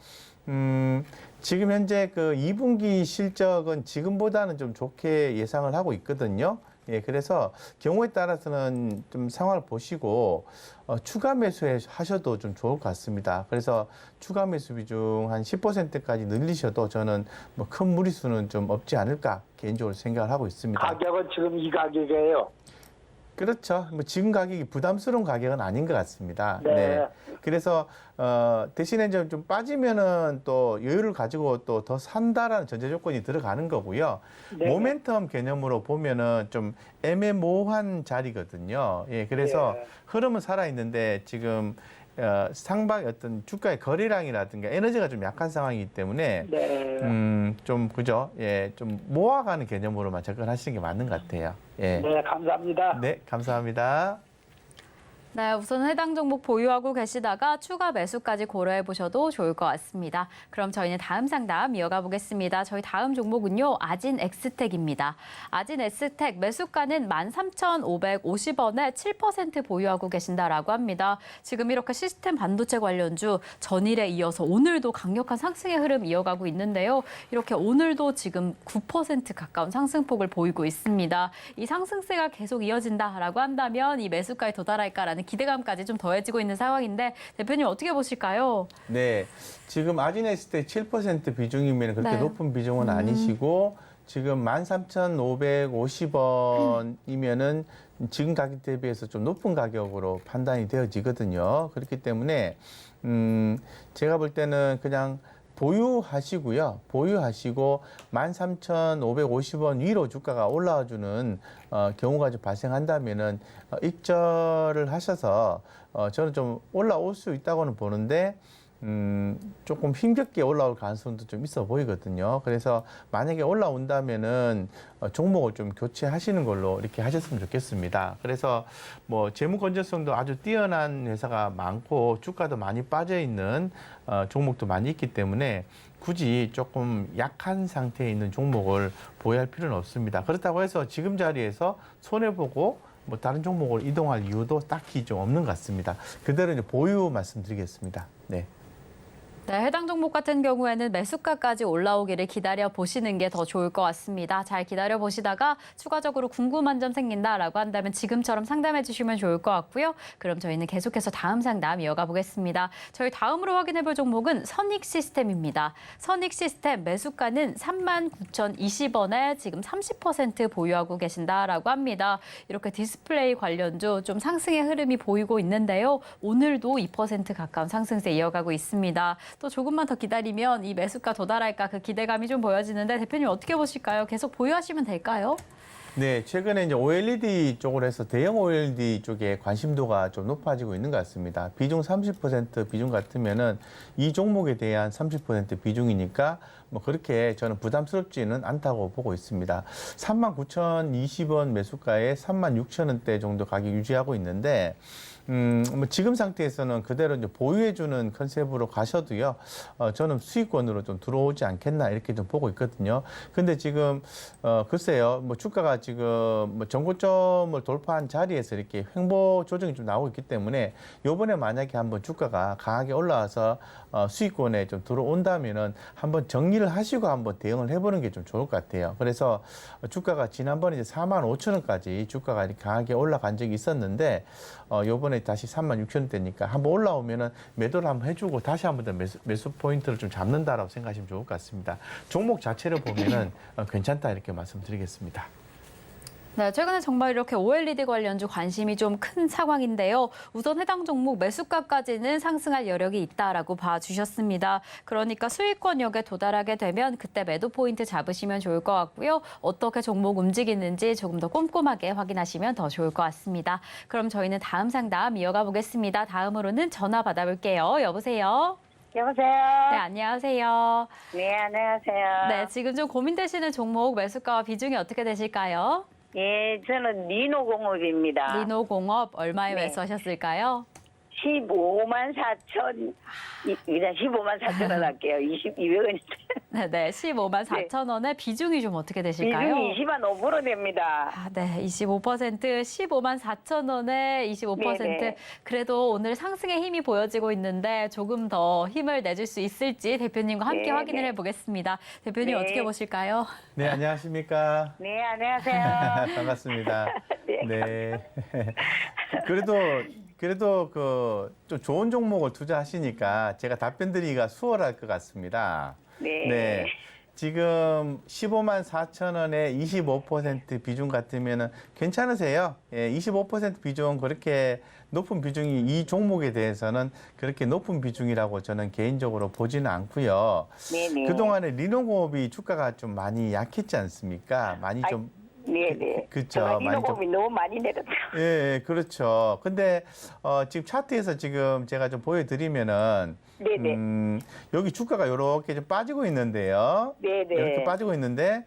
지금 현재 그 2분기 실적은 지금보다는 좀 좋게 예상을 하고 있거든요. 예, 그래서 경우에 따라서는 좀 상황을 보시고 추가 매수하셔도 좀 좋을 것 같습니다. 그래서 추가 매수 비중 한 10%까지 늘리셔도 저는 뭐 큰 무리수는 좀 없지 않을까 개인적으로 생각을 하고 있습니다. 가격은 지금 이 가격이에요. 그렇죠. 뭐 지금 가격이 부담스러운 가격은 아닌 것 같습니다. 네. 그래서 대신에 좀 빠지면은 또 여유를 가지고 또 더 산다라는 전제 조건이 들어가는 거고요. 네. 모멘텀 개념으로 보면은 좀 애매모호한 자리거든요. 예, 그래서 예. 흐름은 살아 있는데 지금 상방 어떤 주가의 거래량이라든가 에너지가 좀 약한 상황이기 때문에 네. 좀 그죠? 예, 좀 모아가는 개념으로만 접근하시는 게 맞는 것 같아요. 예. 네, 감사합니다. 네, 감사합니다. 네, 우선 해당 종목 보유하고 계시다가 추가 매수까지 고려해 보셔도 좋을 것 같습니다. 그럼 저희는 다음 상담 이어가 보겠습니다. 저희 다음 종목은요, 아진 엑스텍입니다. 아진 엑스텍 매수가는 13,550원에 7% 보유하고 계신다라고 합니다. 지금 이렇게 시스템 반도체 관련주 전일에 이어서 오늘도 강력한 상승의 흐름 이어가고 있는데요. 이렇게 오늘도 지금 9% 가까운 상승폭을 보이고 있습니다. 이 상승세가 계속 이어진다라고 한다면 이 매수가에 도달할까라는 기대감까지 좀 더해지고 있는 상황인데 대표님 어떻게 보실까요? 네, 지금 아진엑스텍 7% 비중이면 그렇게 네. 높은 비중은 아니시고 지금 13,550원이면은 지금 가격 대비해서 좀 높은 가격으로 판단이 되어지거든요. 그렇기 때문에 제가 볼 때는 그냥 보유하시고요. 보유하시고 13,550원 위로 주가가 올라와주는 경우가 좀 발생한다면은 입절을 하셔서 저는 좀 올라올 수 있다고는 보는데 조금 힘겹게 올라올 가능성도 좀 있어 보이거든요. 그래서 만약에 올라온다면은 종목을 좀 교체하시는 걸로 이렇게 하셨으면 좋겠습니다. 그래서 뭐 재무 건전성도 아주 뛰어난 회사가 많고 주가도 많이 빠져 있는 종목도 많이 있기 때문에 굳이 조금 약한 상태에 있는 종목을 보유할 필요는 없습니다. 그렇다고 해서 지금 자리에서 손해보고 뭐 다른 종목을 이동할 이유도 딱히 좀 없는 것 같습니다. 그대로 이제 보유 말씀드리겠습니다. 네. 네, 해당 종목 같은 경우에는 매수가까지 올라오기를 기다려 보시는 게 더 좋을 것 같습니다. 잘 기다려 보시다가 추가적으로 궁금한 점 생긴다라고 한다면 지금처럼 상담해 주시면 좋을 것 같고요. 그럼 저희는 계속해서 다음 상담 이어가 보겠습니다. 저희 다음으로 확인해 볼 종목은 선익시스템입니다. 선익시스템 매수가는 39,020원에 지금 30% 보유하고 계신다라고 합니다. 이렇게 디스플레이 관련주 좀 상승의 흐름이 보이고 있는데요. 오늘도 2% 가까운 상승세 이어가고 있습니다. 또 조금만 더 기다리면 이 매수가 도달할까 그 기대감이 좀 보여지는데 대표님 어떻게 보실까요? 계속 보유하시면 될까요? 네, 최근에 이제 OLED 쪽으로 해서 대형 OLED 쪽에 관심도가 좀 높아지고 있는 것 같습니다. 비중 30% 비중 같으면은 이 종목에 대한 30% 비중이니까 뭐 그렇게 저는 부담스럽지는 않다고 보고 있습니다. 39,020원 매수가에 36,000원대 정도 가격 유지하고 있는데 뭐 지금 상태에서는 그대로 이제 보유해주는 컨셉으로 가셔도요, 저는 수익권으로 좀 들어오지 않겠나 이렇게 좀 보고 있거든요. 근데 지금, 글쎄요, 뭐 주가가 지금 뭐 전고점을 돌파한 자리에서 이렇게 횡보 조정이 좀 나오고 있기 때문에 요번에 만약에 한번 주가가 강하게 올라와서 수익권에 좀 들어온다면은 한번 정리를 하시고 한번 대응을 해보는 게 좀 좋을 것 같아요. 그래서 주가가 지난번에 이제 45,000원까지 주가가 이렇게 강하게 올라간 적이 있었는데, 요번에 다시 36,000원대니까 한번 올라오면은 매도를 한번 해주고 다시 한번 더 매수 포인트를 좀 잡는다라고 생각하시면 좋을 것 같습니다. 종목 자체를 보면은 괜찮다 이렇게 말씀드리겠습니다. 네, 최근에 정말 이렇게 OLED 관련주 관심이 좀 큰 상황인데요. 우선 해당 종목 매수가까지는 상승할 여력이 있다라고 봐주셨습니다. 그러니까 수익권역에 도달하게 되면 그때 매도 포인트 잡으시면 좋을 것 같고요. 어떻게 종목 움직이는지 조금 더 꼼꼼하게 확인하시면 더 좋을 것 같습니다. 그럼 저희는 다음 상담 이어가 보겠습니다. 다음으로는 전화 받아볼게요. 여보세요? 여보세요? 네, 안녕하세요. 네, 안녕하세요. 네, 지금 좀 고민되시는 종목 매수가와 비중이 어떻게 되실까요? 예, 저는 리노공업입니다. 리노공업 얼마에 네. 매수하셨을까요? 15만 4천, 그냥 15만 4천 원 할게요. 200원인데. 네, 15만 4천 원에 비중이 좀 어떻게 되실까요? 비중이 20만 5% 됩니다. 아, 네, 25%, 15만 4천 원에 25%. 네네. 그래도 오늘 상승의 힘이 보여지고 있는데 조금 더 힘을 내줄 수 있을지 대표님과 함께 네네. 확인을 해보겠습니다. 대표님 네. 어떻게 보실까요? 네, 안녕하십니까? 네, 안녕하세요. 반갑습니다. 네. 네. 그래도 좀 좋은 종목을 투자하시니까 제가 답변 드리기가 수월할 것 같습니다. 네. 지금 15만 4천 원에 25% 비중 같으면 괜찮으세요? 예, 25% 비중 그렇게 높은 비중이 이 종목에 대해서는 그렇게 높은 비중이라고 저는 개인적으로 보지는 않고요. 네네. 그동안에 리노공업이 주가가 좀 많이 약했지 않습니까? 많이 좀 네네. 그쵸. 정말 많이 좀 리노공업이 너무 많이 내렸다. 예, 예, 그렇죠. 근데 지금 차트에서 지금 제가 좀 보여드리면은 네네. 여기 주가가 이렇게 좀 빠지고 있는데요. 네네. 이렇게 빠지고 있는데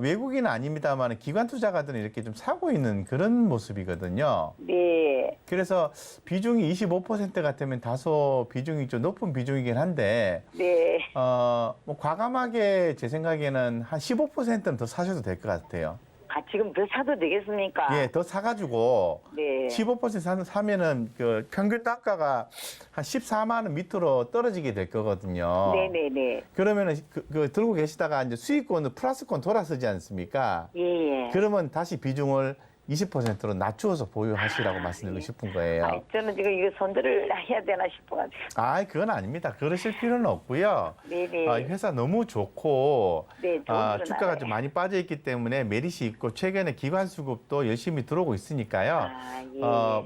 외국인은 아닙니다만 기관 투자가들은 이렇게 좀 사고 있는 그런 모습이거든요. 네. 그래서 비중이 25% 같으면 다소 비중이 좀 높은 비중이긴 한데 네. 뭐 과감하게 제 생각에는 한 15%는 더 사셔도 될 것 같아요. 아, 지금 더 사도 되겠습니까? 예, 더 사가지고 네. 15% 사면은 그 평균 단가가 한 14만 원 밑으로 떨어지게 될 거거든요. 네네네. 그러면은 그 들고 계시다가 이제 수익권은 플러스권 돌아서지 않습니까? 예, 예. 그러면 다시 비중을 20%로 낮추어서 보유하시라고 말씀드리고 싶은 거예요. 아이, 저는 지금 이거 손들을 해야 되나 싶어가지고. 아, 그건 아닙니다. 그러실 필요는 없고요. 네네. 이 회사 너무 좋고 네, 좋은 줄은 주가가 알아요. 좀 많이 빠져 있기 때문에 메리시 있고 최근에 기관 수급도 열심히 들어오고 있으니까요. 아, 예.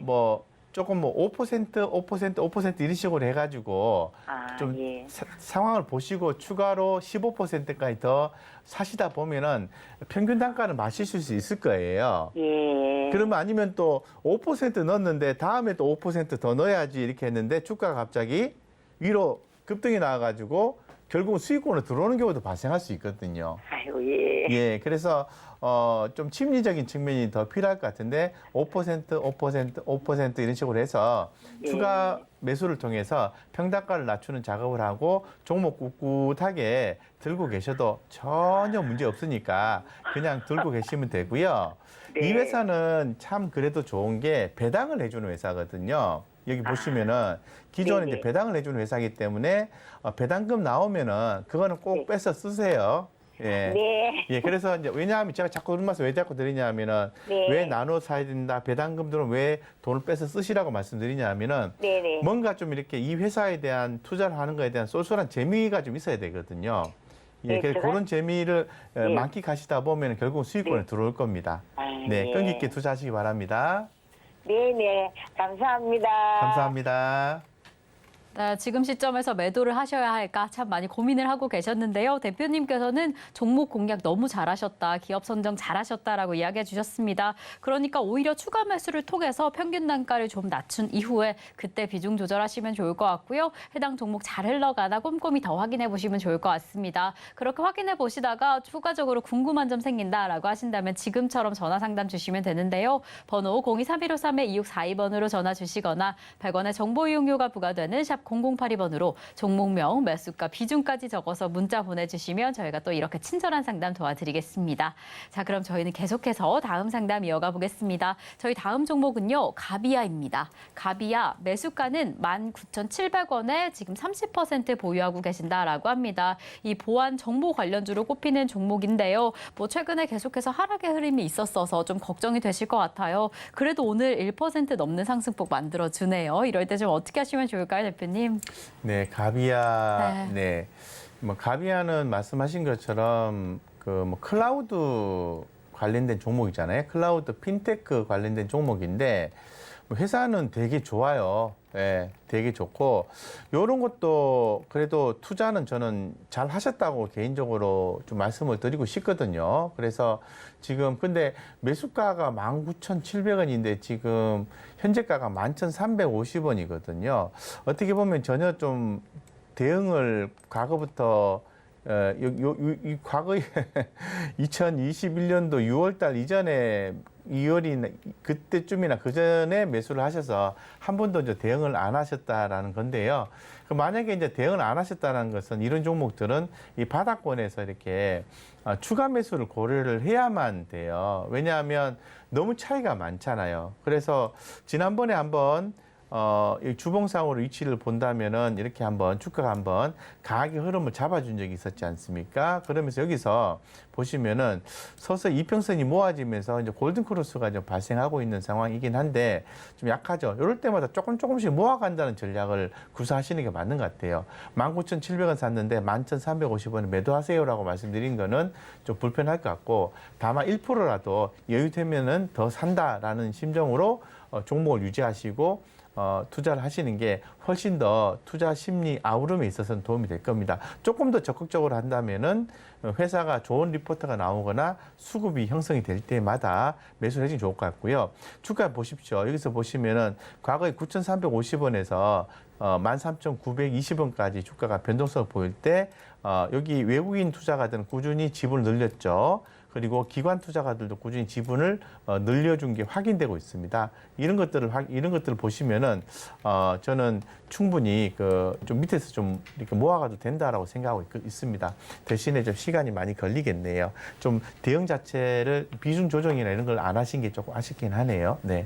뭐 조금 뭐 5% 이런 식으로 해가지고 아, 좀 예. 상황을 보시고 추가로 15%까지 더 사시다 보면은 평균 단가를 맞추실 수 있을 거예요. 예. 그러면 아니면 또 5% 넣었는데 다음에 또 5%더 넣어야지 이렇게 했는데 주가가 갑자기 위로 급등이 나와가지고 결국은 수익권으로 들어오는 경우도 발생할 수 있거든요. 아이고, 예. 예, 그래서 좀 심리적인 측면이 더 필요할 것 같은데 5% 이런 식으로 해서 예. 추가 매수를 통해서 평단가를 낮추는 작업을 하고 종목 꿋꿋하게 들고 계셔도 전혀 문제 없으니까 그냥 들고 계시면 되고요. 네. 이 회사는 참 그래도 좋은 게 배당을 해주는 회사거든요. 여기 보시면은 기존에 네네. 이제 배당을 해주는 회사이기 때문에 배당금 나오면은 그거는 꼭 네. 빼서 쓰세요. 예. 네. 예, 그래서 이제 왜냐하면 제가 자꾸 그런 말씀 왜 자꾸 드리냐면은 네. 왜 나눠 사야 된다, 배당금들은 왜 돈을 빼서 쓰시라고 말씀드리냐면은 네네. 뭔가 좀 이렇게 이 회사에 대한 투자를 하는 거에 대한 쏠쏠한 재미가 좀 있어야 되거든요. 예, 네, 그래서 제가- 그런 재미를 네. 만끽하시다 보면 결국 수익권에 네. 들어올 겁니다. 아, 네, 예. 끈기 있게 투자하시기 바랍니다. 네네. 감사합니다. 감사합니다. 네, 지금 시점에서 매도를 하셔야 할까 참 많이 고민을 하고 계셨는데요. 대표님께서는 종목 공략 너무 잘하셨다, 기업 선정 잘하셨다라고 이야기해 주셨습니다. 그러니까 오히려 추가 매수를 통해서 평균 단가를 좀 낮춘 이후에 그때 비중 조절하시면 좋을 것 같고요. 해당 종목 잘 흘러가나 꼼꼼히 더 확인해 보시면 좋을 것 같습니다. 그렇게 확인해 보시다가 추가적으로 궁금한 점 생긴다라고 하신다면 지금처럼 전화 상담 주시면 되는데요. 번호 023153-2642번으로 전화 주시거나 100원의 정보 이용료가 부과되는 샵 0082번으로 종목명, 매수가, 비중까지 적어서 문자 보내주시면 저희가 또 이렇게 친절한 상담 도와드리겠습니다. 자, 그럼 저희는 계속해서 다음 상담 이어가 보겠습니다. 저희 다음 종목은요, 가비아입니다. 가비아 매수가는 19,700원에 지금 30% 보유하고 계신다라고 합니다. 이 보안 정보 관련주로 꼽히는 종목인데요. 뭐 최근에 계속해서 하락의 흐름이 있었어서 좀 걱정이 되실 것 같아요. 그래도 오늘 1% 넘는 상승폭 만들어주네요. 이럴 때 좀 어떻게 하시면 좋을까요, 대표님? 네, 가비아. 네. 뭐 가비아는 말씀하신 것처럼 그 뭐 클라우드 관련된 종목이잖아요. 클라우드 핀테크 관련된 종목인데 뭐 회사는 되게 좋아요. 예, 되게 좋고 이런 것도 그래도 투자는 저는 잘 하셨다고 개인적으로 좀 말씀을 드리고 싶거든요. 그래서 지금 근데 매수가가 19,700원인데 지금 현재가가 11,350원이거든요. 어떻게 보면 전혀 좀 대응을 과거부터 이 과거에 2021년도 6월달 이전에 2월이나 그때쯤이나 그 전에 매수를 하셔서 한 번도 이제 대응을 안 하셨다라는 건데요. 만약에 이제 대응을 안 하셨다는 것은 이런 종목들은 이 바닥권에서 이렇게 추가 매수를 고려를 해야만 돼요. 왜냐하면 너무 차이가 많잖아요. 그래서 지난번에 한번 이 주봉상으로 위치를 본다면은 이렇게 한번 주가가 한번 강하게 흐름을 잡아준 적이 있었지 않습니까? 그러면서 여기서 보시면은 서서히 이평선이 모아지면서 이제 골든크로스가 좀 발생하고 있는 상황이긴 한데 좀 약하죠. 이럴 때마다 조금씩 모아간다는 전략을 구사하시는 게 맞는 것 같아요. 19,700원 샀는데 11,350원에 매도하세요라고 말씀드린 거는 좀 불편할 것 같고 다만 1%라도 여유되면은 더 산다라는 심정으로 종목을 유지하시고 투자를 하시는 게 훨씬 더 투자 심리 아우름에 있어서는 도움이 될 겁니다. 조금 더 적극적으로 한다면은 회사가 좋은 리포트가 나오거나 수급이 형성이 될 때마다 매수를 해주면 좋을 것 같고요. 주가 보십시오. 여기서 보시면은 과거에 9,350원에서 13,920원까지 주가가 변동성을 보일 때 여기 외국인 투자가들은 꾸준히 지분을 늘렸죠. 그리고 기관 투자가들도 꾸준히 지분을 늘려준 게 확인되고 있습니다. 이런 것들을 보시면은 저는 충분히 좀 밑에서 좀 이렇게 모아가도 된다라고 생각하고 있습니다. 대신에 좀 시간이 많이 걸리겠네요. 좀 대응 자체를 비중 조정이나 이런 걸 안 하신 게 조금 아쉽긴 하네요. 네.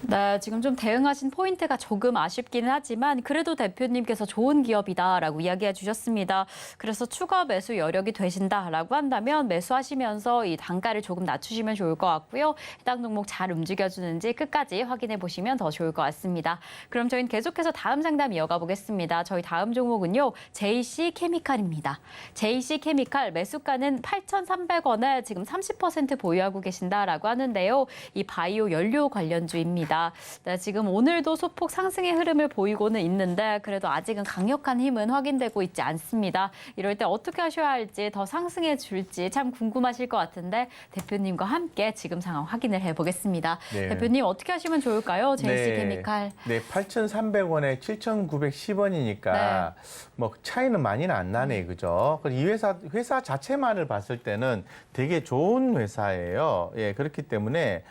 네, 지금 좀 대응하신 포인트가 조금 아쉽기는 하지만 그래도 대표님께서 좋은 기업이다라고 이야기해 주셨습니다. 그래서 추가 매수 여력이 되신다라고 한다면 매수하시면서 이 단가를 조금 낮추시면 좋을 것 같고요. 해당 종목 잘 움직여주는지 끝까지 확인해 보시면 더 좋을 것 같습니다. 그럼 저희는 계속해서 다음 상담 이어가 보겠습니다. 저희 다음 종목은요. JC케미칼입니다. JC케미칼 매수가는 8,300원에 지금 30% 보유하고 계신다라고 하는데요. 이 바이오 연료 관련주입니다. 네, 지금 오늘도 소폭 상승의 흐름을 보이고는 있는데 그래도 아직은 강력한 힘은 확인되고 있지 않습니다. 이럴 때 어떻게 하셔야 할지 더 상승해 줄지 참 궁금하실 것 같은데 대표님과 함께 지금 상황 확인을 해보겠습니다. 네. 대표님 어떻게 하시면 좋을까요? JC케미칼. 네, 8,300원에 7,910원이니까 뭐 차이는 많이는 안 나네, 그죠? 이 회사 자체만을 봤을 때는 되게 좋은 회사예요. 예, 그렇기 때문에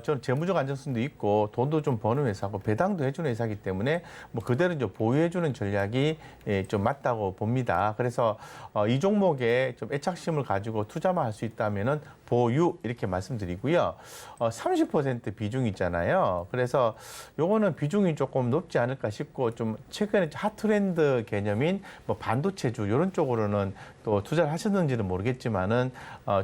저는 재무적 안정성도 있고 돈도 좀 버는 회사고 배당도 해주는 회사이기 때문에 뭐 그대로 이제 보유해주는 전략이 좀 맞다고 봅니다. 그래서 이 종목에 좀 애착심을 가지고 투자만 할 수 있다면은 보유 이렇게 말씀드리고요. 30% 비중 있잖아요. 그래서 요거는 비중이 조금 높지 않을까 싶고 좀 최근에 핫트렌드 개념인 뭐 반도체주 이런 쪽으로는 또 투자를 하셨는지는 모르겠지만은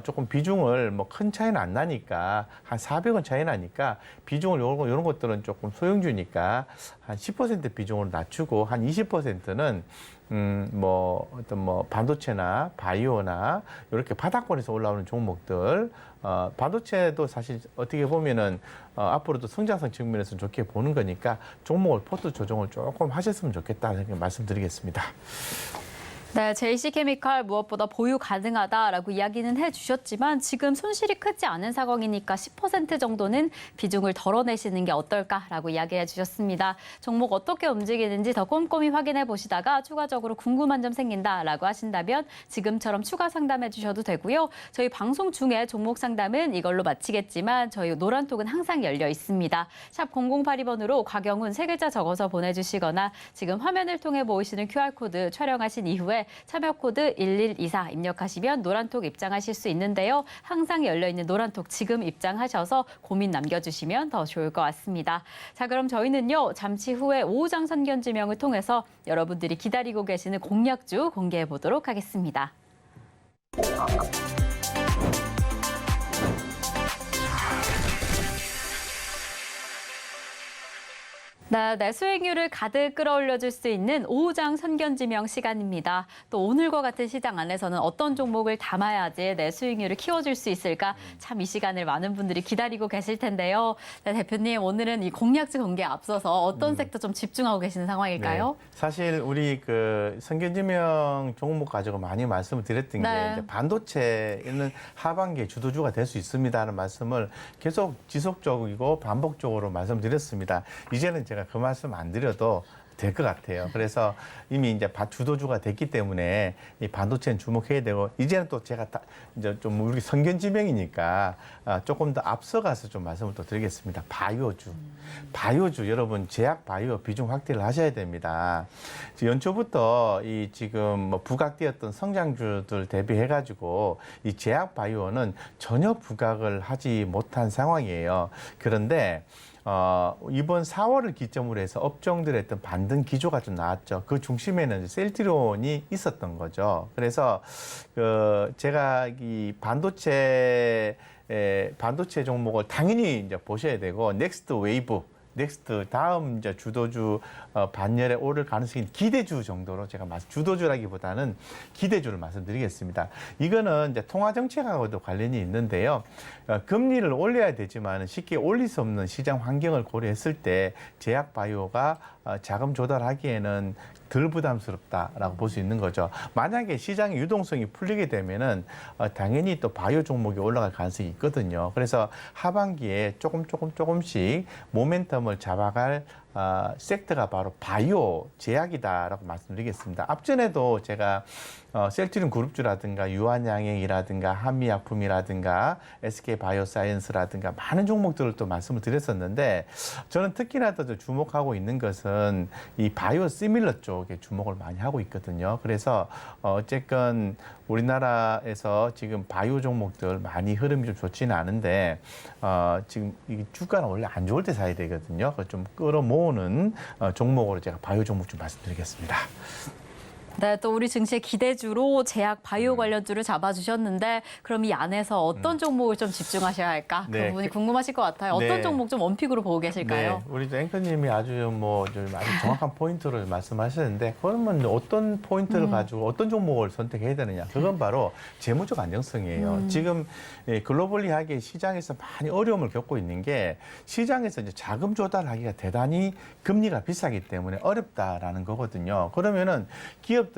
조금 비중을 뭐 큰 차이는 안 나니까 한 400원 차이 나니까 비중을 이런 것들은 조금 소형주니까 한 10% 비중으로 낮추고 한 20%는 반도체나 바이오나 이렇게 바닥권에서 올라오는 종목들, 반도체도 사실 어떻게 보면은 앞으로도 성장성 측면에서 좋게 보는 거니까 종목을 포트 조정을 조금 하셨으면 좋겠다는 말씀드리겠습니다. 네, JC케미칼 무엇보다 보유 가능하다라고 이야기는 해주셨지만 지금 손실이 크지 않은 상황이니까 10% 정도는 비중을 덜어내시는 게 어떨까라고 이야기해 주셨습니다. 종목 어떻게 움직이는지 더 꼼꼼히 확인해 보시다가 추가적으로 궁금한 점 생긴다라고 하신다면 지금처럼 추가 상담해 주셔도 되고요. 저희 방송 중에 종목 상담은 이걸로 마치겠지만 저희 노란톡은 항상 열려 있습니다. 샵 0082번으로 곽영훈 3글자 적어서 보내주시거나 지금 화면을 통해 보이시는 QR코드 촬영하신 이후에 참여 코드 1124 입력하시면 노란톡 입장하실 수 있는데요. 항상 열려있는 노란톡 지금 입장하셔서 고민 남겨주시면 더 좋을 것 같습니다. 자, 그럼 저희는요. 잠시 후에 오후장 선견지명을 통해서 여러분들이 기다리고 계시는 공략주 공개해 보도록 하겠습니다. 네, 수익률을 가득 끌어올려줄 수 있는 오후장 선견지명 시간입니다. 또 오늘과 같은 시장 안에서는 어떤 종목을 담아야지 내 수익률을 키워줄 수 있을까? 참 이 시간을 많은 분들이 기다리고 계실 텐데요. 네, 대표님, 오늘은 이 공약지 공개에 앞서서 어떤 섹터 좀 집중하고 계시는 상황일까요? 네. 사실 우리 그 선견지명 종목 가지고 많이 말씀을 드렸던 네. 게 이제 반도체는 하반기에 주도주가 될 수 있습니다라는 말씀을 계속 지속적이고 반복적으로 말씀드렸습니다. 이제는 제가 그 말씀 안 드려도 될 것 같아요. 그래서 이미 이제 주도주가 됐기 때문에 이 반도체는 주목해야 되고, 이제는 또 제가 이제 좀 우리 선견지명이니까 조금 더 앞서가서 좀 말씀을 또 드리겠습니다. 바이오주 여러분, 제약 바이오 비중 확대를 하셔야 됩니다. 연초부터 이 지금 뭐 부각되었던 성장주들 대비해가지고 이 제약 바이오는 전혀 부각을 하지 못한 상황이에요. 그런데 이번 4월을 기점으로 해서 업종들의 어떤 반등 기조가 좀 나왔죠. 그 중심에는 셀트리온이 있었던 거죠. 그래서 제가 이 반도체 종목을 당연히 이제 보셔야 되고, 넥스트 웨이브, 넥스트 다음 이제 주도주 반열에 오를 가능성이 기대주 정도로 제가 주도주라기보다는 기대주를 말씀드리겠습니다. 이거는 이제 통화 정책하고도 관련이 있는데요. 금리를 올려야 되지만 쉽게 올릴 수 없는 시장 환경을 고려했을 때 제약 바이오가 자금 조달하기에는 덜 부담스럽다라고 볼 수 있는 거죠. 만약에 시장의 유동성이 풀리게 되면은 당연히 또 바이오 종목이 올라갈 가능성이 있거든요. 그래서 하반기에 조금씩 모멘텀을 잡아갈 섹터가 바로 바이오 제약이다라고 말씀드리겠습니다. 앞전에도 제가 셀트리온 그룹주라든가 유한양행이라든가 한미약품이라든가 SK바이오사이언스라든가 많은 종목들을 또 말씀을 드렸었는데, 저는 특히나 더 주목하고 있는 것은 이 바이오 시밀러 쪽에 주목을 많이 하고 있거든요. 그래서 어쨌건 우리나라에서 지금 바이오 종목들 많이 흐름이 좀 좋지는 않은데 지금 이 주가는 원래 안 좋을 때 사야 되거든요. 그걸 좀 끌어모으는 종목으로 제가 바이오 종목 좀 말씀드리겠습니다. 네, 또 우리 증시의 기대주로 제약 바이오 관련주를 잡아주셨는데, 그럼 이 안에서 어떤 종목을 좀 집중하셔야 할까? 그 네. 부분이 궁금하실 것 같아요. 어떤 네. 종목 좀 원픽으로 보고 계실까요? 네, 우리 앵커님이 아주 아주 정확한 포인트를 말씀하셨는데, 그러면 어떤 포인트를 가지고 어떤 종목을 선택해야 되느냐? 그건 바로 재무적 안정성이에요. 지금 글로벌리하게 시장에서 많이 어려움을 겪고 있는 게, 시장에서 이제 자금 조달하기가 대단히 금리가 비싸기 때문에 어렵다라는 거거든요. 그러면은 기업들이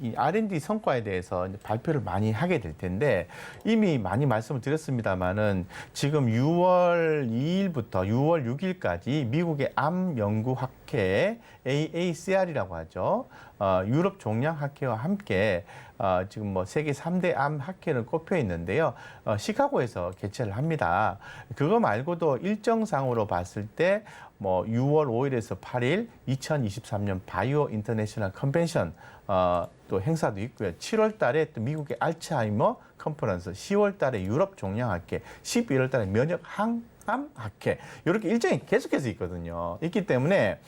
이 R&D 성과에 대해서 이제 발표를 많이 하게 될 텐데, 이미 많이 말씀을 드렸습니다만은 지금 6월 2일부터 6월 6일까지 미국의 암 연구학회 AACR이라고 하죠. 유럽 종양학회와 함께 지금 뭐 세계 3대 암 학회를 꼽혀 있는데요. 시카고에서 개최를 합니다. 그거 말고도 일정상으로 봤을 때 뭐 6월 5일에서 8일 2023년 바이오 인터내셔널 컨벤션 또 행사도 있고요. 7월 달에 또 미국의 알츠하이머 컨퍼런스, 10월 달에 유럽 종양학회, 11월 달에 면역 항암 학회, 이렇게 일정이 계속해서 있거든요. 있기 때문에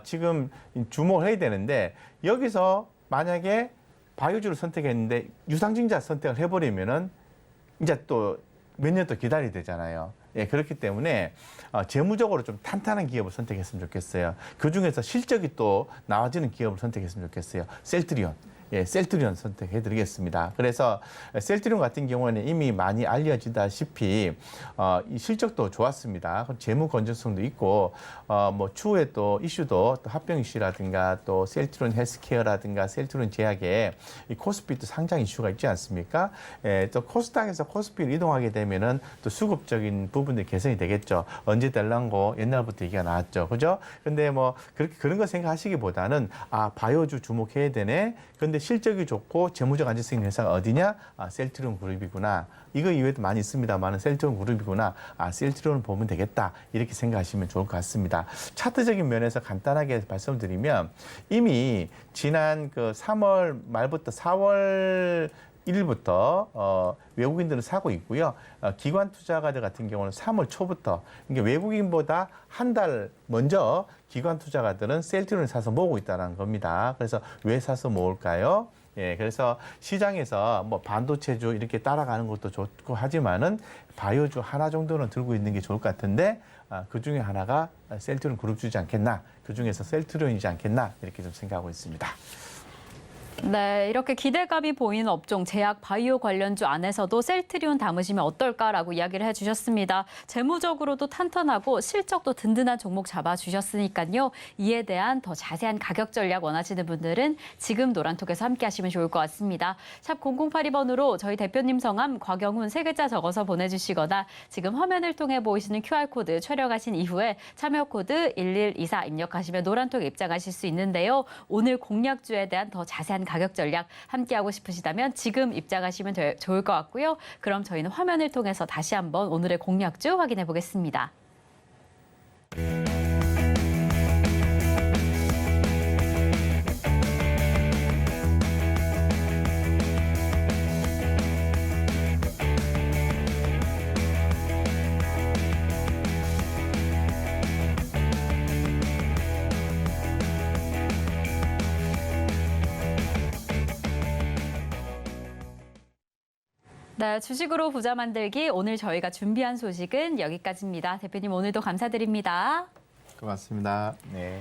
지금 주목을 해야 되는데, 여기서 만약에 바이오주를 선택했는데 유상증자 선택을 해버리면은 이제 또 몇 년 또 기다려야 되잖아요. 예, 그렇기 때문에 재무적으로 좀 탄탄한 기업을 선택했으면 좋겠어요. 그중에서 실적이 또 나와지는 기업을 선택했으면 좋겠어요. 셀트리온. 예, 셀트리온 선택해드리겠습니다. 그래서 셀트리온 같은 경우에는 이미 많이 알려지다시피 이 실적도 좋았습니다. 재무 건전성도 있고 뭐 추후에 또 이슈도 또 합병 이슈라든가 또 셀트리온 헬스케어라든가 셀트리온 제약에 이 코스피도 상장 이슈가 있지 않습니까? 예, 또 코스닥에서 코스피로 이동하게 되면은 또 수급적인 부분들이 개선이 되겠죠. 언제 될랑고 옛날부터 얘기가 나왔죠, 그죠? 근데 뭐 그런 거 생각하시기보다는 바이오주 주목해야 되네. 근데 실적이 좋고 재무적 안정성 있는 회사가 어디냐? 셀트리온 그룹이구나. 이거 이외에도 많이 있습니다만 셀트리온 그룹이구나. 셀트리온을 보면 되겠다. 이렇게 생각하시면 좋을 것 같습니다. 차트적인 면에서 간단하게 말씀드리면, 이미 지난 그 3월 말부터 4월 1일부터 외국인들은 사고 있고요. 기관 투자가들 같은 경우는 3월 초부터, 그러니까 외국인보다 한 달 먼저 기관 투자가들은 셀트리온을 사서 모으고 있다는 겁니다. 그래서 왜 사서 모을까요? 예, 그래서 시장에서 뭐 반도체주 이렇게 따라가는 것도 좋고 하지만은 바이오주 하나 정도는 들고 있는 게 좋을 것 같은데 그 중에 하나가 셀트리온 그룹주지 않겠나, 그 중에서 셀트리온이지 않겠나 이렇게 좀 생각하고 있습니다. 네, 이렇게 기대감이 보이는 업종, 제약, 바이오 관련주 안에서도 셀트리온 담으시면 어떨까라고 이야기를 해주셨습니다. 재무적으로도 탄탄하고 실적도 든든한 종목 잡아주셨으니까요. 이에 대한 더 자세한 가격 전략 원하시는 분들은 지금 노란톡에서 함께 하시면 좋을 것 같습니다. 샵 0082번으로 저희 대표님 성함 곽영훈 3글자 적어서 보내주시거나 지금 화면을 통해 보이시는 QR코드 촬영하신 이후에 참여 코드 1124 입력하시면 노란톡에 입장하실 수 있는데요. 오늘 공략주에 대한 더 자세한 가격 전략 함께하고 싶으시다면 지금 입장하시면 좋을 것 같고요. 그럼 저희는 화면을 통해서 다시 한번 오늘의 공략주 확인해 보겠습니다. 네, 주식으로 부자 만들기 오늘 저희가 준비한 소식은 여기까지입니다. 대표님 오늘도 감사드립니다. 고맙습니다. 네.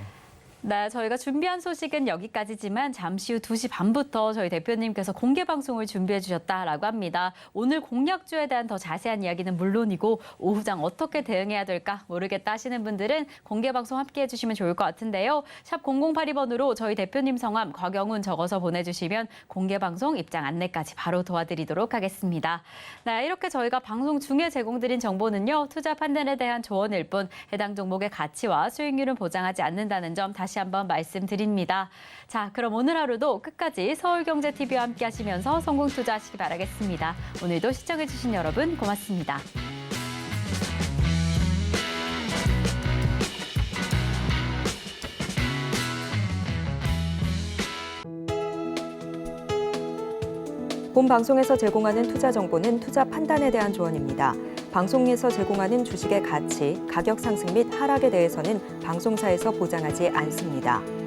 네, 저희가 준비한 소식은 여기까지지만 잠시 후 2시 반부터 저희 대표님께서 공개 방송을 준비해 주셨다라고 합니다. 오늘 공략주에 대한 더 자세한 이야기는 물론이고 오후장 어떻게 대응해야 될까 모르겠다 하시는 분들은 공개 방송 함께해 주시면 좋을 것 같은데요. 샵 0082번으로 저희 대표님 성함 곽영훈 적어서 보내주시면 공개 방송 입장 안내까지 바로 도와드리도록 하겠습니다. 네, 이렇게 저희가 방송 중에 제공드린 정보는요. 투자 판단에 대한 조언일 뿐 해당 종목의 가치와 수익률은 보장하지 않는다는 점 다시 한번 말씀드립니다. 자, 그럼 오늘 하루도 끝까지 서울경제TV와 함께 하시면서 성공 투자하시기 바라겠습니다. 오늘도 시청해주신 여러분 고맙습니다. 본 방송에서 제공하는 투자 정보는 투자 판단에 대한 조언입니다. 방송에서 제공하는 주식의 가치, 가격 상승 및 하락에 대해서는 방송사에서 보장하지 않습니다.